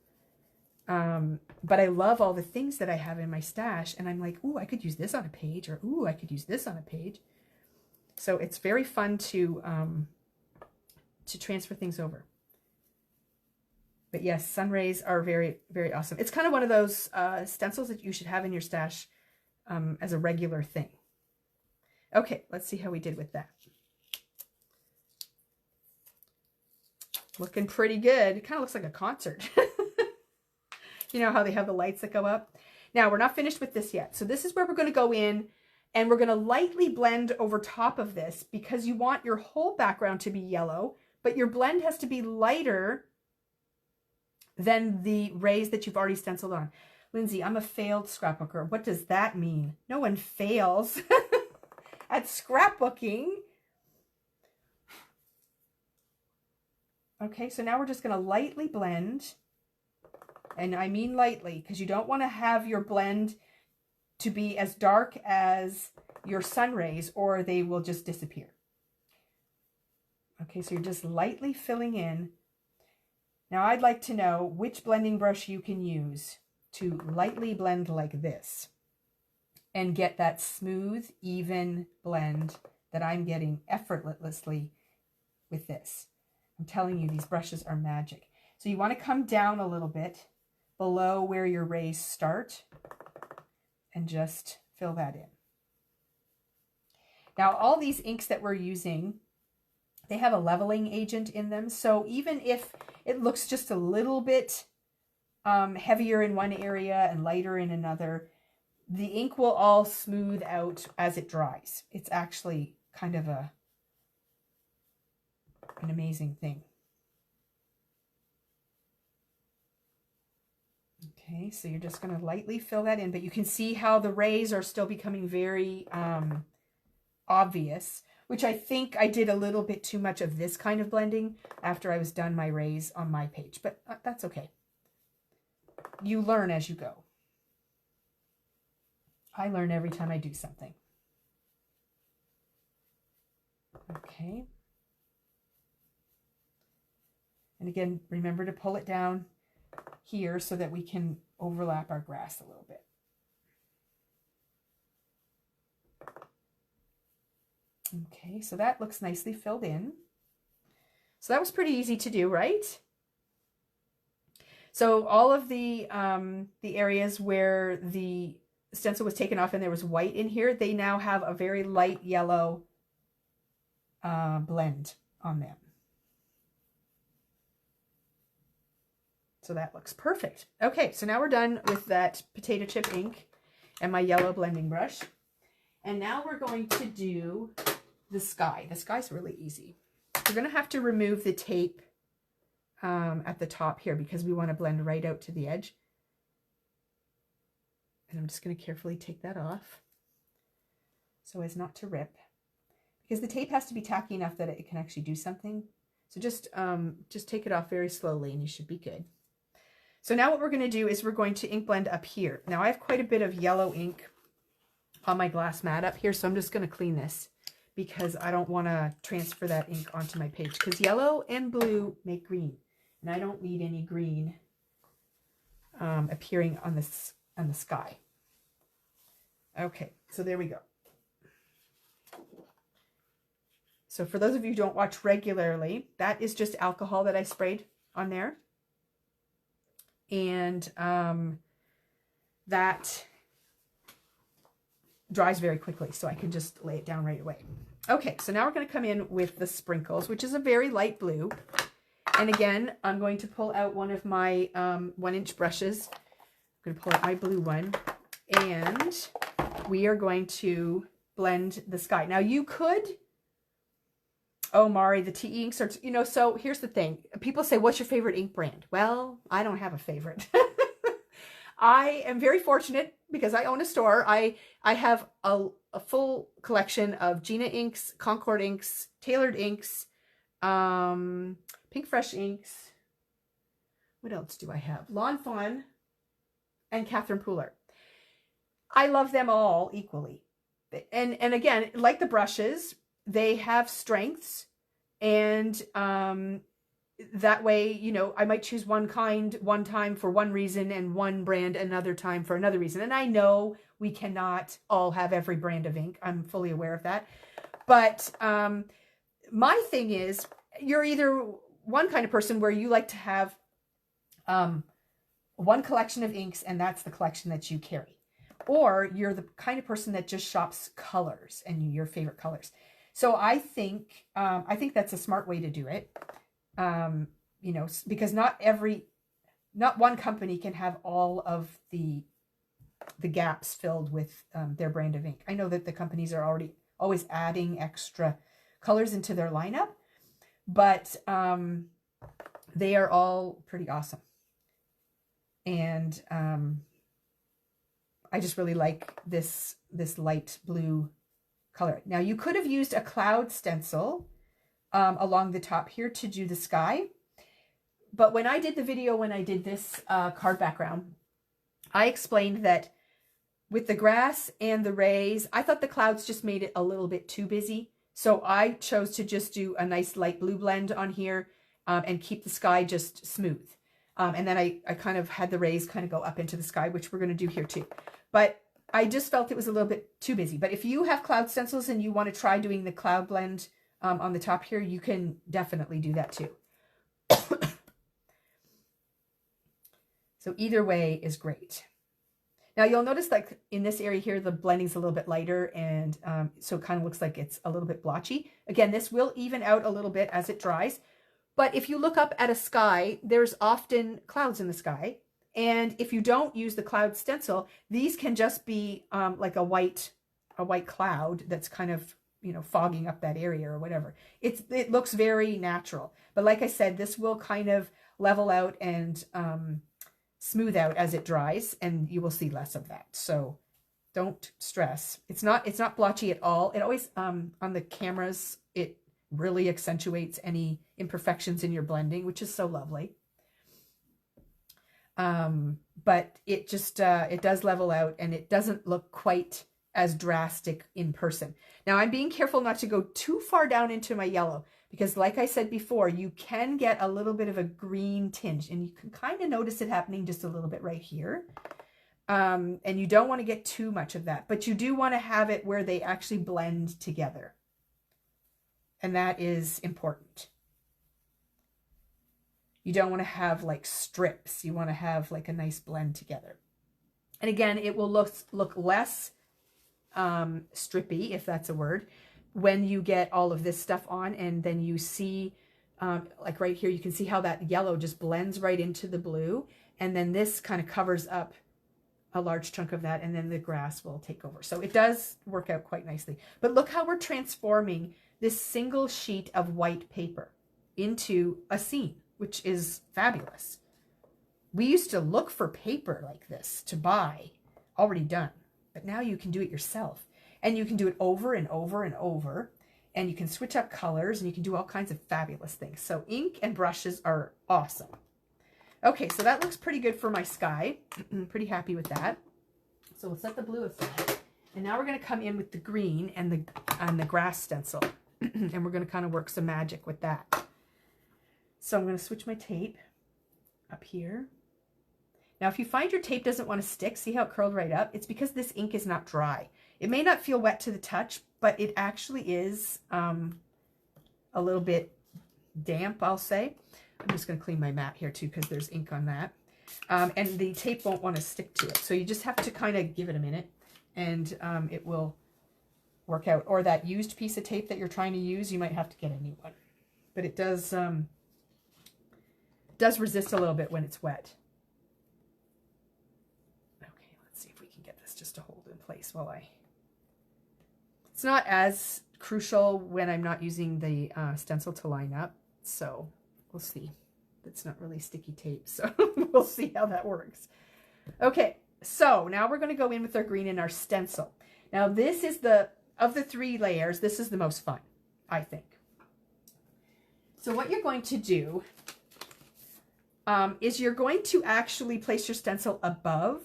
But I love all the things that I have in my stash, and I'm like, ooh, I could use this on a page, or ooh, I could use this on a page. So it's very fun to transfer things over. But yes, Sunrays are very, very awesome. It's kind of one of those stencils that you should have in your stash as a regular thing. Okay, let's see how we did with that. Looking pretty good. It kind of looks like a concert. You know how they have the lights that go up? Now, we're not finished with this yet. So this is where we're going to go in, and we're going to lightly blend over top of this because you want your whole background to be yellow, but your blend has to be lighter than the rays that you've already stenciled on. Lindsay, I'm a failed scrapbooker. What does that mean? No one fails at scrapbooking. Okay, so now we're just going to lightly blend. And I mean lightly, because you don't want to have your blend to be as dark as your sun rays, or they will just disappear. Okay, so you're just lightly filling in. Now I'd like to know which blending brush you can use to lightly blend like this and get that smooth, even blend that I'm getting effortlessly with this. I'm telling you, these brushes are magic. So you want to come down a little bit below where your rays start and just fill that in. Now, all these inks that we're using, they have a leveling agent in them. So even if it looks just a little bit heavier in one area and lighter in another, the ink will all smooth out as it dries. It's actually kind of an amazing thing. Okay, so you're just going to lightly fill that in, but you can see how the rays are still becoming very obvious, which I think I did a little bit too much of this kind of blending after I was done my rays on my page, but that's okay. You learn as you go. I learn every time I do something. Okay. And again, remember to pull it down here so that we can overlap our grass a little bit. Okay, so that looks nicely filled in. So that was pretty easy to do, right? So all of the areas where the stencil was taken off and there was white in here, they now have a very light yellow blend on them. So that looks perfect. Okay, so now we're done with that potato chip ink and my yellow blending brush. And now we're going to do the sky. The sky's really easy. We're going to have to remove the tape at the top here because we want to blend right out to the edge. And I'm just going to carefully take that off so as not to rip, because the tape has to be tacky enough that it can actually do something. So just take it off very slowly and you should be good. So now what we're going to do is we're going to ink blend up here. Now I have quite a bit of yellow ink on my glass mat up here, so I'm just going to clean this because I don't want to transfer that ink onto my page, because yellow and blue make green, and I don't need any green appearing on the sky. Okay, so there we go. So for those of you who don't watch regularly, that is just alcohol that I sprayed on there. And that dries very quickly, so I can just lay it down right away. Okay, so now we're going to come in with the sprinkles, which is a very light blue. And again, I'm going to pull out one of my 1-inch brushes. I'm going to pull out my blue one, and we are going to blend the sky. Now you could, oh Mari, the tea inks are, you know, so here's the thing. People say, what's your favorite ink brand? Well, I don't have a favorite. I am very fortunate because I own a store. I have a full collection of Gina inks, Concord inks, Tailored inks, Pink Fresh inks. What else do I have? Lawn Fawn and Catherine Pooler. I love them all equally. And again, like the brushes, they have strengths, and that way, you know, I might choose one kind one time for one reason and one brand another time for another reason. And I know we cannot all have every brand of ink. I'm fully aware of that. But my thing is, you're either one kind of person where you like to have one collection of inks and that's the collection that you carry. Or you're the kind of person that just shops colors and your favorite colors. So I think that's a smart way to do it. You know, because not one company can have all of the gaps filled with their brand of ink. I know that the companies are always adding extra colors into their lineup, but they are all pretty awesome. And I just really like this light blue color. Now you could have used a cloud stencil along the top here to do the sky. But when I did the video, when I did this card background, I explained that with the grass and the rays, I thought the clouds just made it a little bit too busy. So I chose to just do a nice light blue blend on here and keep the sky just smooth. And then I kind of had the rays kind of go up into the sky, which we're going to do here too. But I just felt it was a little bit too busy. But if you have cloud stencils and you want to try doing the cloud blend on the top here, you can definitely do that too. So either way is great. Now you'll notice like in this area here, the blending's a little bit lighter, and so it kind of looks like it's a little bit blotchy. Again, this will even out a little bit as it dries. But if you look up at a sky, there's often clouds in the sky. And if you don't use the cloud stencil, these can just be like a white cloud that's kind of, you know, fogging up that area or whatever. It looks very natural. But like I said, this will kind of level out and smooth out as it dries, and you will see less of that. So don't stress. It's not blotchy at all. It always on the cameras, it really accentuates any imperfections in your blending, which is so lovely. But it just it does level out, and it doesn't look quite as drastic in person. Now I'm being careful not to go too far down into my yellow, because like I said before, you can get a little bit of a green tinge, and you can kind of notice it happening just a little bit right here. And you don't want to get too much of that, but you do want to have it where they actually blend together. And that is important. You don't want to have like strips. You want to have like a nice blend together. And again, it will look less strippy, if that's a word, when you get all of this stuff on, and then you see like right here, you can see how that yellow just blends right into the blue, and then this kind of covers up a large chunk of that, and then the grass will take over. So it does work out quite nicely. But look how we're transforming this single sheet of white paper into a scene, which is fabulous. We used to look for paper like this to buy already done, but now you can do it yourself, and you can do it over and over and over, and you can switch up colors, and you can do all kinds of fabulous things. So ink and brushes are awesome. Okay, so that looks pretty good for my sky. Pretty happy with that. So we'll set the blue aside, and now we're going to come in with the green and the grass stencil. And we're going to kind of work some magic with that. So I'm going to switch my tape up here. Now, if you find your tape doesn't want to stick, see how it curled right up? It's because this ink is not dry. It may not feel wet to the touch, but it actually is a little bit damp, I'll say. I'm just going to clean my mat here too, because there's ink on that. And the tape won't want to stick to it. So you just have to kind of give it a minute and it will work out. Or that used piece of tape that you're trying to use, you might have to get a new one. But it does resist a little bit when it's wet. Okay, let's see if we can get this just to hold in place while It's not as crucial when I'm not using the stencil to line up, so we'll see. It's not really sticky tape, so we'll see how that works. Okay, so now we're going to go in with our green and our stencil. Now this is of the 3 layers, this is the most fun, I think. So what you're going to do is you're going to actually place your stencil above,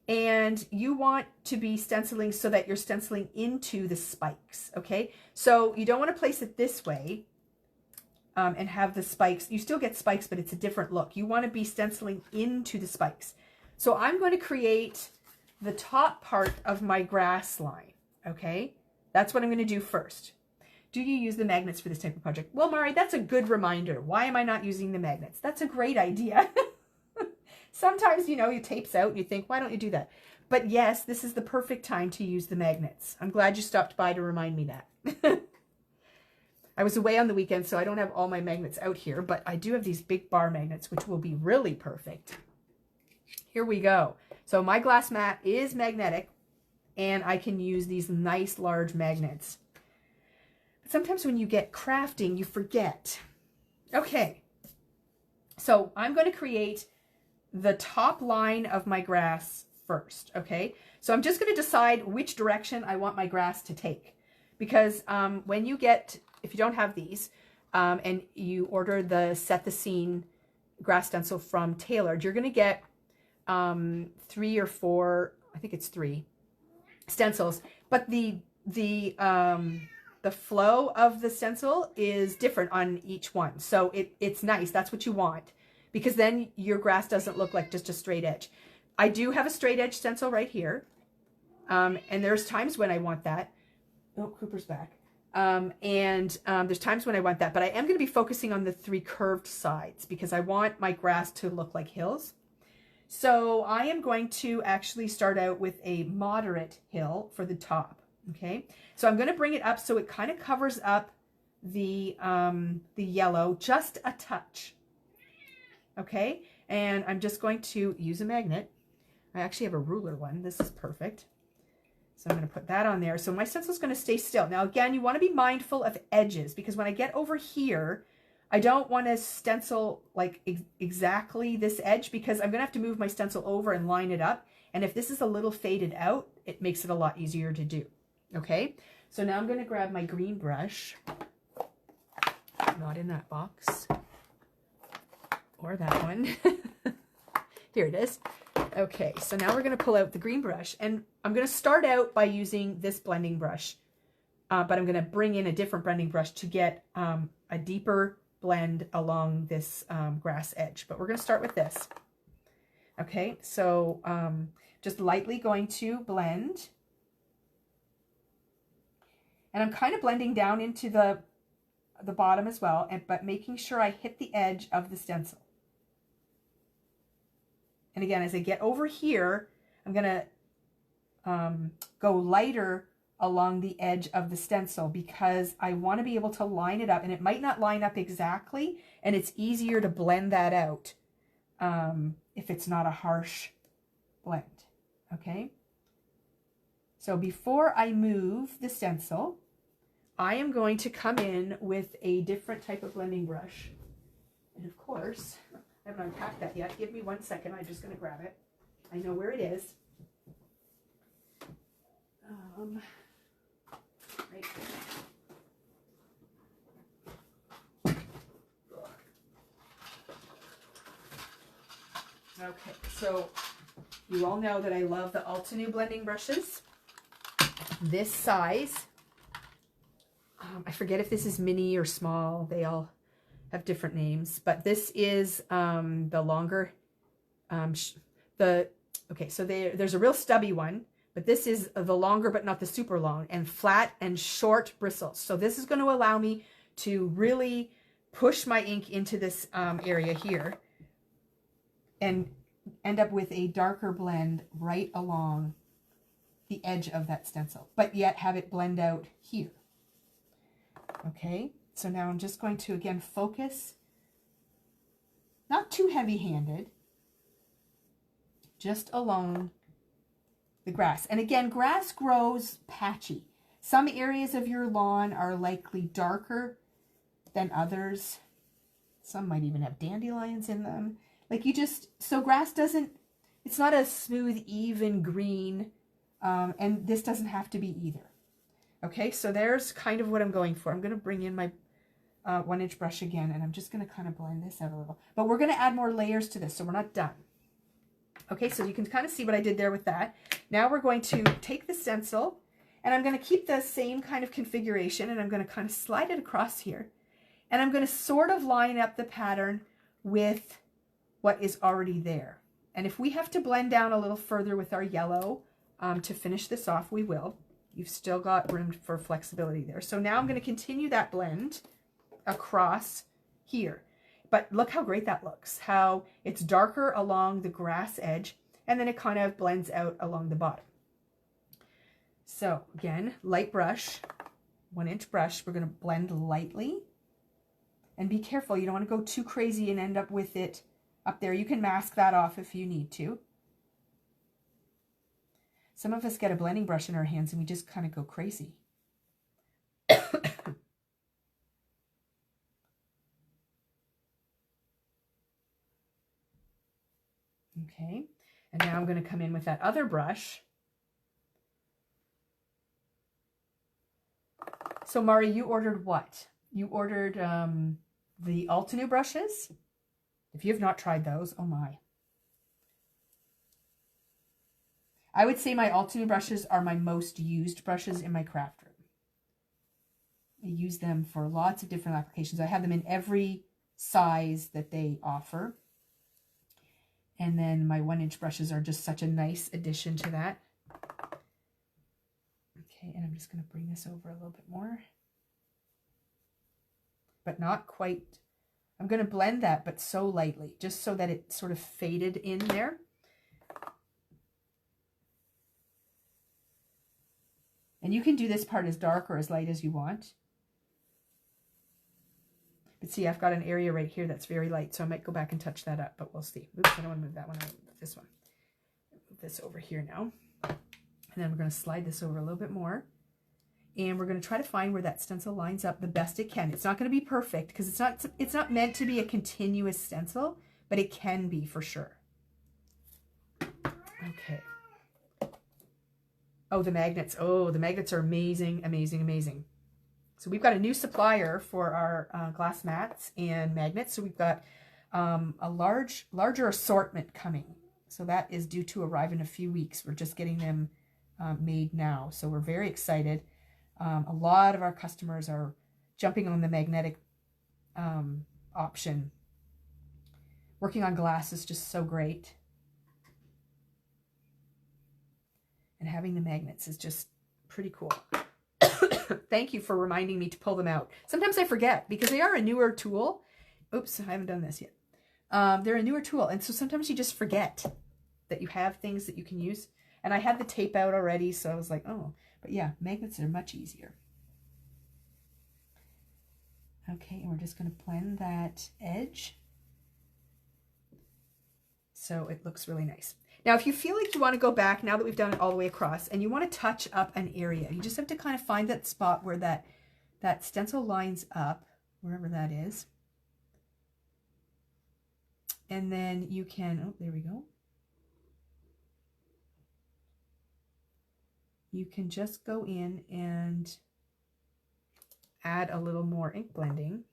and you want to be stenciling so that you're stenciling into the spikes, okay? So you don't want to place it this way and have the spikes. You still get spikes, but it's a different look. You want to be stenciling into the spikes. So I'm going to create the top part of my grass line, okay? That's what I'm going to do first. Do you use the magnets for this type of project? Well, Mari, that's a good reminder. Why am I not using the magnets? That's a great idea. Sometimes, you know, you tapes out and you think, why don't you do that? But yes, this is the perfect time to use the magnets. I'm glad you stopped by to remind me that. I was away on the weekend, so I don't have all my magnets out here, but I do have these big bar magnets, which will be really perfect. Here we go. So my glass mat is magnetic, and I can use these nice large magnets. But sometimes when you get crafting, you forget. Okay, so I'm going to create the top line of my grass first, okay? So I'm just going to decide which direction I want my grass to take. Because when you get, if you don't have these, and you order the Set the Scene grass stencil from Tailored, you're going to get 3 or 4, I think it's 3 stencils, but the flow of the stencil is different on each one. So it's nice. That's what you want, because then your grass doesn't look like just a straight edge. I do have a straight edge stencil right here. And there's times when I want that. Oh, Cooper's back. There's times when I want that, but I am going to be focusing on the 3 curved sides because I want my grass to look like hills. So I am going to actually start out with a moderate hill for the top. Okay. So I'm going to bring it up so it kind of covers up the yellow just a touch. Okay. And I'm just going to use a magnet. I actually have a ruler one. This is perfect. So I'm going to put that on there. So my stencil is going to stay still. Now, again, you want to be mindful of edges, because when I get over here, I don't want to stencil like exactly this edge, because I'm going to have to move my stencil over and line it up. And if this is a little faded out, it makes it a lot easier to do. Okay. So now I'm going to grab my green brush, not in that box or that one. Here it is. Okay, so now we're going to pull out the green brush, and I'm going to start out by using this blending brush, but I'm going to bring in a different blending brush to get a deeper blend along this grass edge. But we're going to start with this. Okay, so just lightly going to blend, and I'm kind of blending down into the bottom as well, but making sure I hit the edge of the stencil. And again, as I get over here, I'm going to go lighter along the edge of the stencil, because I want to be able to line it up, and it might not line up exactly, and it's easier to blend that out if it's not a harsh blend. Okay. So before I move the stencil, I am going to come in with a different type of blending brush. And of course, I haven't unpacked that yet. Give me 1 second. I'm just going to grab it. I know where it is. Right there. Okay, so you all know that I love the Altenew blending brushes. This size, I forget if this is mini or small. They all have different names, but this is the longer, okay, so there's a real stubby one, but this is the longer but not the super long, and flat and short bristles. So this is going to allow me to really push my ink into this area here and end up with a darker blend right along the edge of that stencil, but yet have it blend out here. Okay, so now I'm just going to, again, focus, not too heavy-handed, just along the grass. And again, grass grows patchy. Some areas of your lawn are likely darker than others. Some might even have dandelions in them. Like so grass doesn't, it's not a smooth, even green, and this doesn't have to be either. Okay, so there's kind of what I'm going for. I'm going to bring in my 1-inch brush again, and I'm just going to kind of blend this out a little. But we're going to add more layers to this, so we're not done. Okay, so you can kind of see what I did there with that. Now we're going to take the stencil, and I'm going to keep the same kind of configuration, and I'm going to kind of slide it across here. And I'm going to sort of line up the pattern with what is already there. And if we have to blend down a little further with our yellow to finish this off, we will. You've still got room for flexibility there. So now I'm going to continue that blend across here. But look how great that looks, how it's darker along the grass edge, and then it kind of blends out along the bottom. So again, light brush, 1-inch brush, we're going to blend lightly. And be careful, you don't want to go too crazy and end up with it up there. You can mask that off if you need to. Some of us get a blending brush in our hands and we just kind of go crazy. Okay, and now I'm going to come in with that other brush. So Mari, you ordered what? You ordered the Altenew brushes. If you have not tried those, oh my. I would say my Altenew brushes are my most used brushes in my craft room. I use them for lots of different applications. I have them in every size that they offer. And then my 1-inch brushes are just such a nice addition to that. Okay, and I'm just going to bring this over a little bit more. But not quite. I'm going to blend that, but so lightly, just so that it sort of faded in there. And you can do this part as dark or as light as you want. But see, I've got an area right here that's very light, so I might go back and touch that up, but we'll see. Oops, I don't want to move that one. I want to move this one. Move this over here now. And then we're going to slide this over a little bit more. And we're going to try to find where that stencil lines up the best it can. It's not going to be perfect because it's not meant to be a continuous stencil, but it can be for sure. Okay. Oh, the magnets. Oh, the magnets are amazing, amazing, amazing. So we've got a new supplier for our glass mats and magnets. So we've got a larger assortment coming. So that is due to arrive in a few weeks. We're just getting them made now. So we're very excited. A lot of our customers are jumping on the magnetic option. Working on glass is just so great. And having the magnets is just pretty cool. Thank you for reminding me to pull them out. Sometimes I forget because they are a newer tool. Oops, I haven't done this yet. They're a newer tool. And so sometimes you just forget that you have things that you can use. And I had the tape out already, so I was like, oh. But yeah, magnets are much easier. Okay, and we're just going to blend that edge so it looks really nice. Now, if you feel like you want to go back, now that we've done it all the way across, and you want to touch up an area, you just have to kind of find that spot where that stencil lines up, wherever that is. And then you can, oh, there we go. You can just go in and add a little more ink blending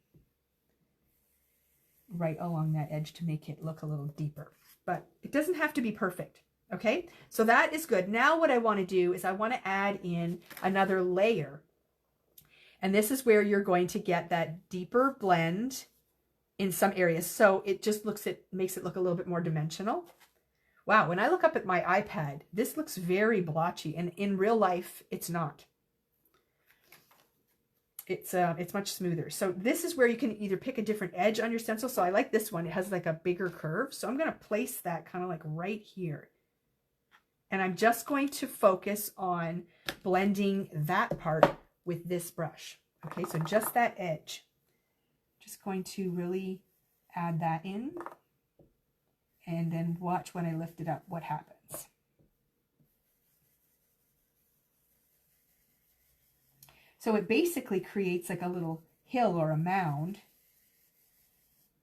right along that edge to make it look a little deeper. But it doesn't have to be perfect, okay? So that is good. Now what I want to do is I want to add in another layer. And this is where you're going to get that deeper blend in some areas. So it just makes it look a little bit more dimensional. Wow, when I look up at my iPad, this looks very blotchy, and in real life, it's not. It's much smoother. So this is where you can either pick a different edge on your stencil. So I like this one. It has like a bigger curve. So I'm going to place that kind of like right here. And I'm just going to focus on blending that part with this brush. Okay, so just that edge. Just going to really add that in and then watch when I lift it up what happens. So it basically creates like a little hill or a mound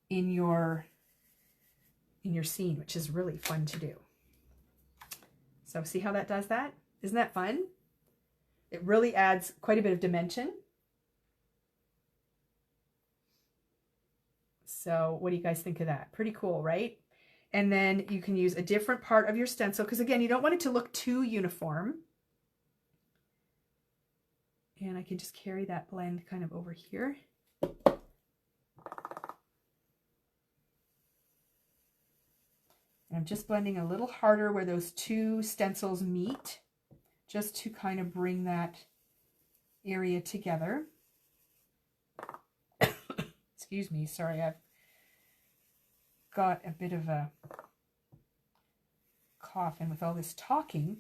in your scene, which is really fun to do. So see how that does that? Isn't that fun? It really adds quite a bit of dimension. So what do you guys think of that? Pretty cool, right? And then you can use a different part of your stencil because again, you don't want it to look too uniform. And I can just carry that blend kind of over here. And I'm just blending a little harder where those two stencils meet, just to kind of bring that area together. Excuse me, sorry, I've got a bit of a cough, and with all this talking,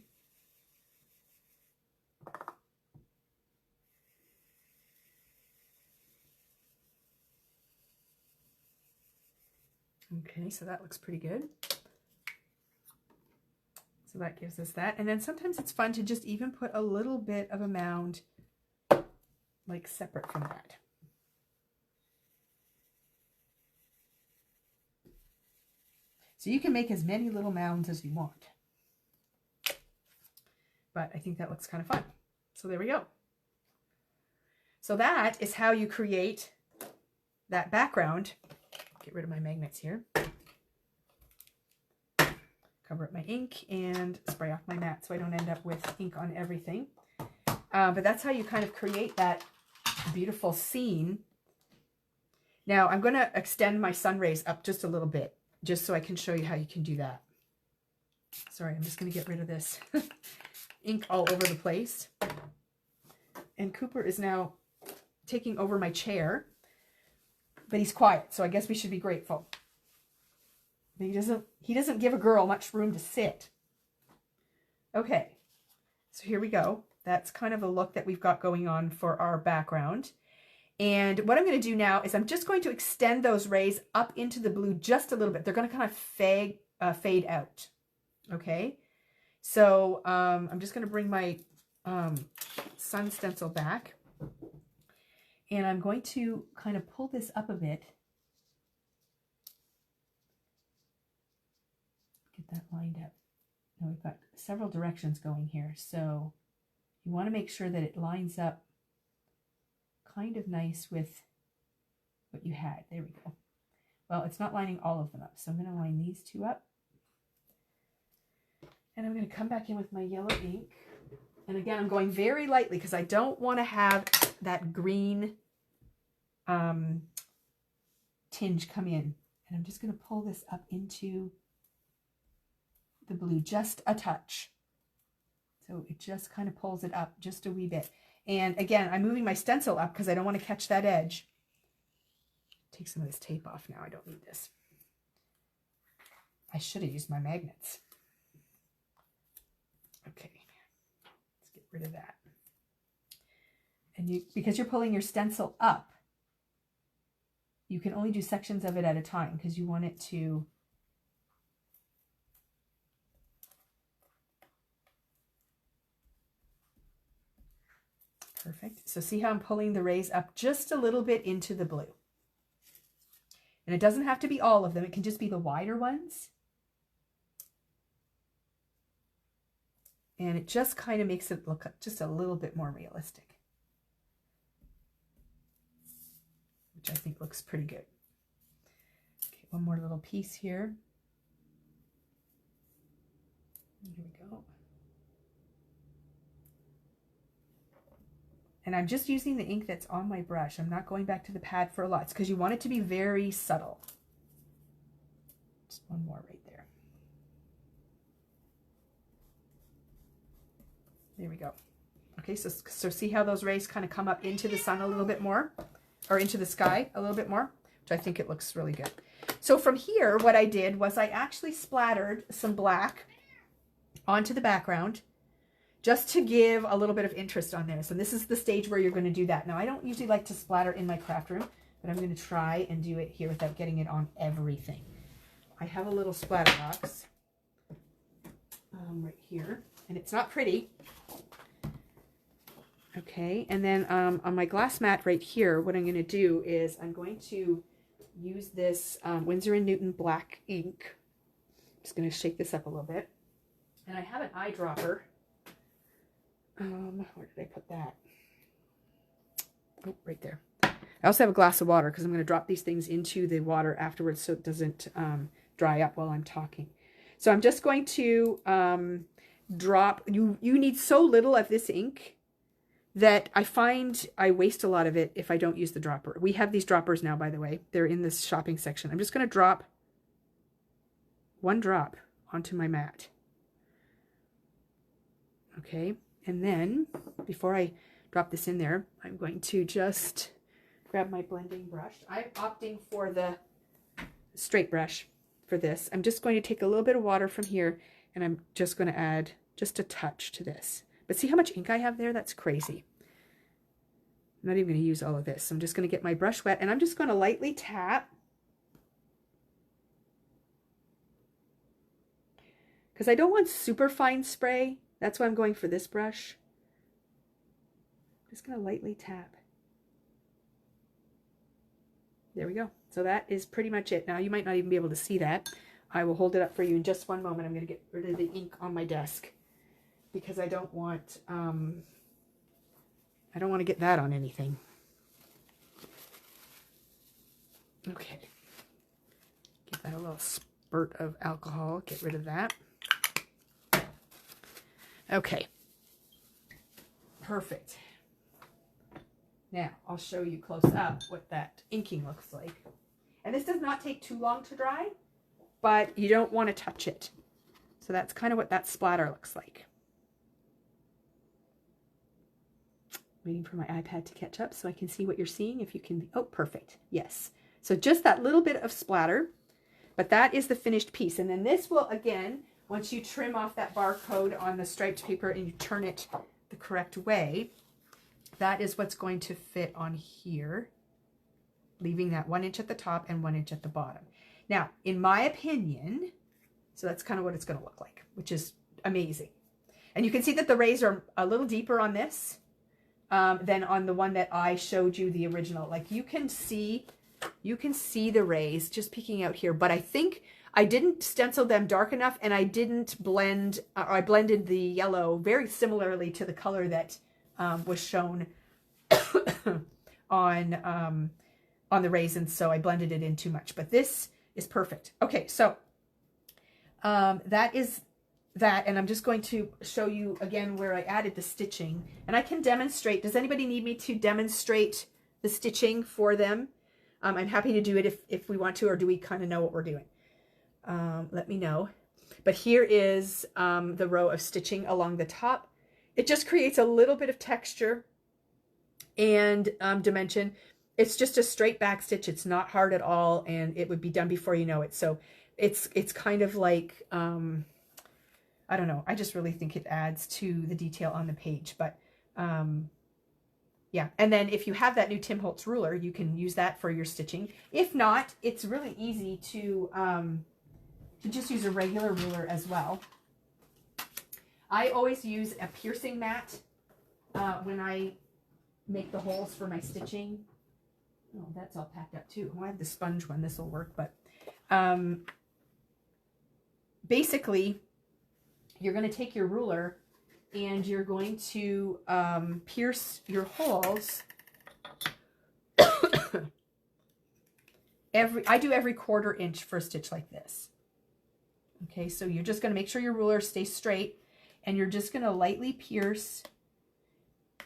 okay, so that looks pretty good. So that gives us that. And then sometimes it's fun to just even put a little bit of a mound like separate from that. So you can make as many little mounds as you want. But I think that looks kind of fun. So there we go. So that is how you create that background. Get rid of my magnets here. Cover up my ink and spray off my mat so I don't end up with ink on everything. But that's how you kind of create that beautiful scene. Now I'm going to extend my sun rays up just a little bit, just so I can show you how you can do that. Sorry, I'm just going to get rid of this ink all over the place. And Cooper is now taking over my chair, but he's quiet, so I guess we should be grateful. But he doesn't give a girl much room to sit. Okay, so here we go. That's kind of a look that we've got going on for our background. And what I'm going to do now is I'm just going to extend those rays up into the blue just a little bit. They're going to kind of fade out. Okay, so I'm just going to bring my sun stencil back. And I'm going to kind of pull this up a bit. Get that lined up. Now we've got several directions going here, so you want to make sure that it lines up kind of nice with what you had. There we go. Well, it's not lining all of them up, so I'm going to line these two up. And I'm going to come back in with my yellow ink. And again, I'm going very lightly because I don't want to have that green tinge come in. And I'm just going to pull this up into the blue just a touch. So it just kind of pulls it up just a wee bit. And again, I'm moving my stencil up because I don't want to catch that edge. Take some of this tape off now. I don't need this. I should have used my magnets. Okay, let's get rid of that. And because you're pulling your stencil up, you can only do sections of it at a time because you want it to perfect. So see how I'm pulling the rays up just a little bit into the blue. And it doesn't have to be all of them. It can just be the wider ones. And it just kind of makes it look just a little bit more realistic, which I think looks pretty good. Okay, one more little piece here. Here we go. And I'm just using the ink that's on my brush. I'm not going back to the pad for a lot. It's because you want it to be very subtle. Just one more right there. There we go. Okay, so see how those rays kind of come up into the sun a little bit more, or into the sky a little bit more, which I think it looks really good. So from here, what I did was I actually splattered some black onto the background just to give a little bit of interest on this. And this is the stage where you're going to do that. Now, I don't usually like to splatter in my craft room, but I'm going to try and do it here without getting it on everything. I have a little splatter box right here, and it's not pretty. Okay, and then on my glass mat right here, what I'm going to do is I'm going to use this Winsor & Newton black ink. I'm just going to shake this up a little bit. And I have an eyedropper. Where did I put that? Oh, right there. I also have a glass of water because I'm going to drop these things into the water afterwards so it doesn't dry up while I'm talking. So I'm just going to drop, you need so little of this ink that I find I waste a lot of it if I don't use the dropper. We have these droppers now, by the way. They're in this shopping section. I'm just going to drop one drop onto my mat. Okay, and then before I drop this in there, I'm going to just grab my blending brush. I'm opting for the straight brush for this. I'm just going to take a little bit of water from here, and I'm just going to add just a touch to this. But see how much ink I have there? That's crazy. I'm not even going to use all of this. So I'm just going to get my brush wet, and I'm just going to lightly tap. Because I don't want super fine spray. That's why I'm going for this brush. I'm just going to lightly tap. There we go. So that is pretty much it. Now, you might not even be able to see that. I will hold it up for you in just one moment. I'm going to get rid of the ink on my desk because I don't want to get that on anything. Okay. Give that a little spurt of alcohol. Get rid of that. Okay. Perfect. Now, I'll show you close up what that inking looks like. And this does not take too long to dry, but you don't want to touch it. So that's kind of what that splatter looks like. Waiting for my iPad to catch up so I can see what you're seeing. If you can, oh, perfect. Yes. So just that little bit of splatter, but that is the finished piece. And then this will, again, once you trim off that barcode on the striped paper and you turn it the correct way, that is what's going to fit on here, leaving that 1 inch at the top and 1 inch at the bottom. Now, in my opinion, so that's kind of what it's going to look like, which is amazing. And you can see that the rays are a little deeper on this than on the one that I showed you, the original. Like you can see the rays just peeking out here, but I think I didn't stencil them dark enough, and I didn't blend, I blended the yellow very similarly to the color that was shown on the raisins, so I blended it in too much, but this is perfect. Okay, so that is that, and I'm just going to show you again where I added the stitching, and I can demonstrate. Does anybody need me to demonstrate the stitching for them? I'm happy to do it if we want to, or do we kind of know what we're doing? Let me know. But here is the row of stitching along the top. It just creates a little bit of texture and dimension. It's just a straight back stitch. It's not hard at all, and it would be done before you know it. So it's kind of like, I don't know. I just really think it adds to the detail on the page. But yeah, and then if you have that new Tim Holtz ruler, you can use that for your stitching. If not, it's really easy to just use a regular ruler as well. I always use a piercing mat when I make the holes for my stitching. Oh, that's all packed up too. Well, I have the sponge one. This will work, but basically, you're going to take your ruler and you're going to pierce your holes. I do every 1/4 inch for a stitch like this. Okay, so you're just going to make sure your ruler stays straight, and you're just going to lightly pierce.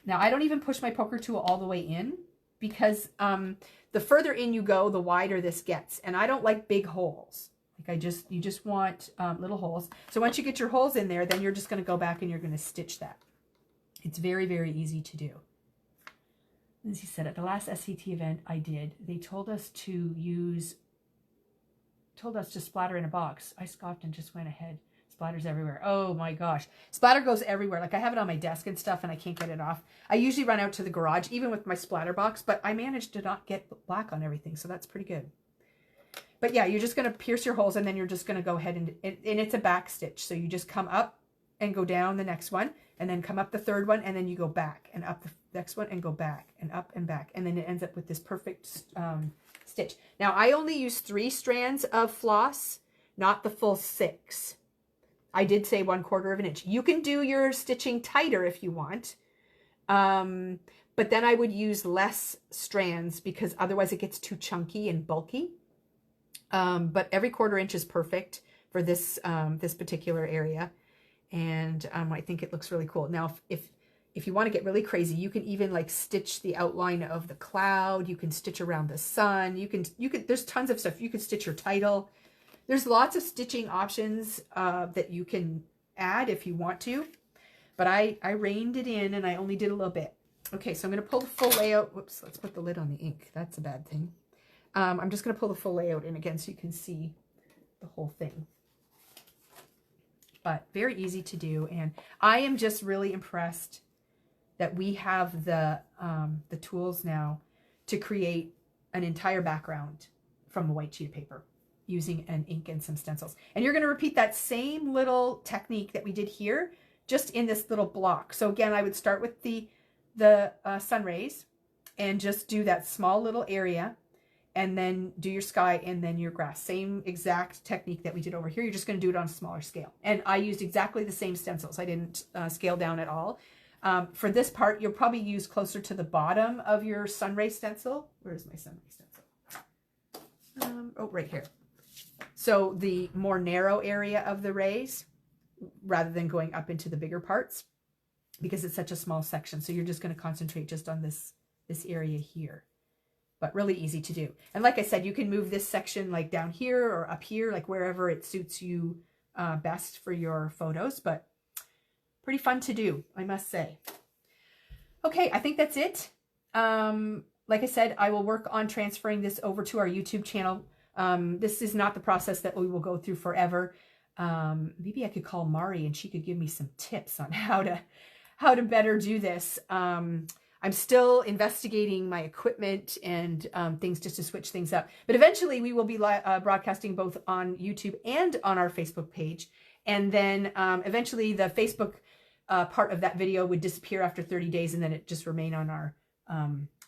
Now, I don't even push my poker tool all the way in, because the further in you go, the wider this gets, and I don't like big holes. Like you just want little holes. So once you get your holes in there, then you're just going to go back and you're going to stitch that. It's very, very easy to do. Lindsay said, at the last SCT event I did, they told us to splatter in a box. I scoffed and just went ahead. Splatters everywhere. Oh my gosh. Splatter goes everywhere. Like I have it on my desk and stuff and I can't get it off. I usually run out to the garage, even with my splatter box, but I managed to not get black on everything. So that's pretty good. But yeah, you're just going to pierce your holes and then you're just going to go ahead and it's a back stitch. So you just come up and go down the next one and then come up the third one and then you go back and up the next one and go back and up and back. And then it ends up with this perfect stitch. Now I only use 3 strands of floss, not the full 6. I did say 1/4 of an inch. You can do your stitching tighter if you want. But then I would use less strands because otherwise it gets too chunky and bulky. But every 1/4 inch is perfect for this, this particular area. And I think it looks really cool. Now, if you want to get really crazy, you can even like stitch the outline of the cloud. You can stitch around the sun. You can, there's tons of stuff. You can stitch your title. There's lots of stitching options that you can add if you want to, but I reined it in and I only did a little bit. Okay, so I'm going to pull the full layout. Whoops, let's put the lid on the ink. That's a bad thing. I'm just going to pull the full layout in again so you can see the whole thing. But very easy to do, and I am just really impressed that we have the tools now to create an entire background from a white sheet of paper, using an ink and some stencils. And you're going to repeat that same little technique that we did here, just in this little block. So again, I would start with the sun rays and just do that small little area and then do your sky and then your grass. Same exact technique that we did over here. You're just going to do it on a smaller scale. And I used exactly the same stencils. I didn't scale down at all. For this part, you'll probably use closer to the bottom of your sun ray stencil. Where's my sun ray stencil? Oh, right here. So the more narrow area of the rays, rather than going up into the bigger parts, because it's such a small section. So you're just going to concentrate just on this area here, but really easy to do. And like I said, you can move this section like down here or up here, like wherever it suits you best for your photos, but pretty fun to do, I must say. Okay, I think that's it. Like I said, I will work on transferring this over to our YouTube channel. This is not the process that we will go through forever. Maybe I could call Mari and she could give me some tips on how to better do this. I'm still investigating my equipment and things just to switch things up. But eventually we will be broadcasting both on YouTube and on our Facebook page. And then eventually the Facebook part of that video would disappear after 30 days and then it just remain on our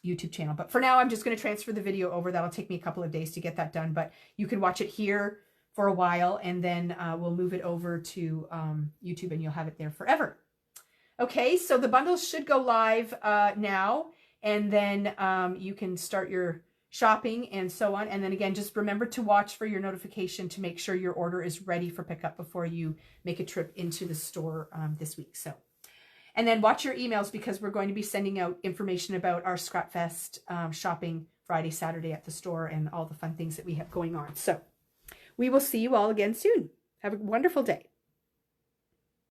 YouTube channel. But for now, I'm just going to transfer the video over. That'll take me a couple of days to get that done, but you can watch it here for a while and then we'll move it over to YouTube and you'll have it there forever. Okay, so the bundles should go live now, and then you can start your shopping and so on. And then again, just remember to watch for your notification to make sure your order is ready for pickup before you make a trip into the store this week. So, and then watch your emails because we're going to be sending out information about our Scrapfest shopping Friday, Saturday at the store and all the fun things that we have going on. So we will see you all again soon. Have a wonderful day.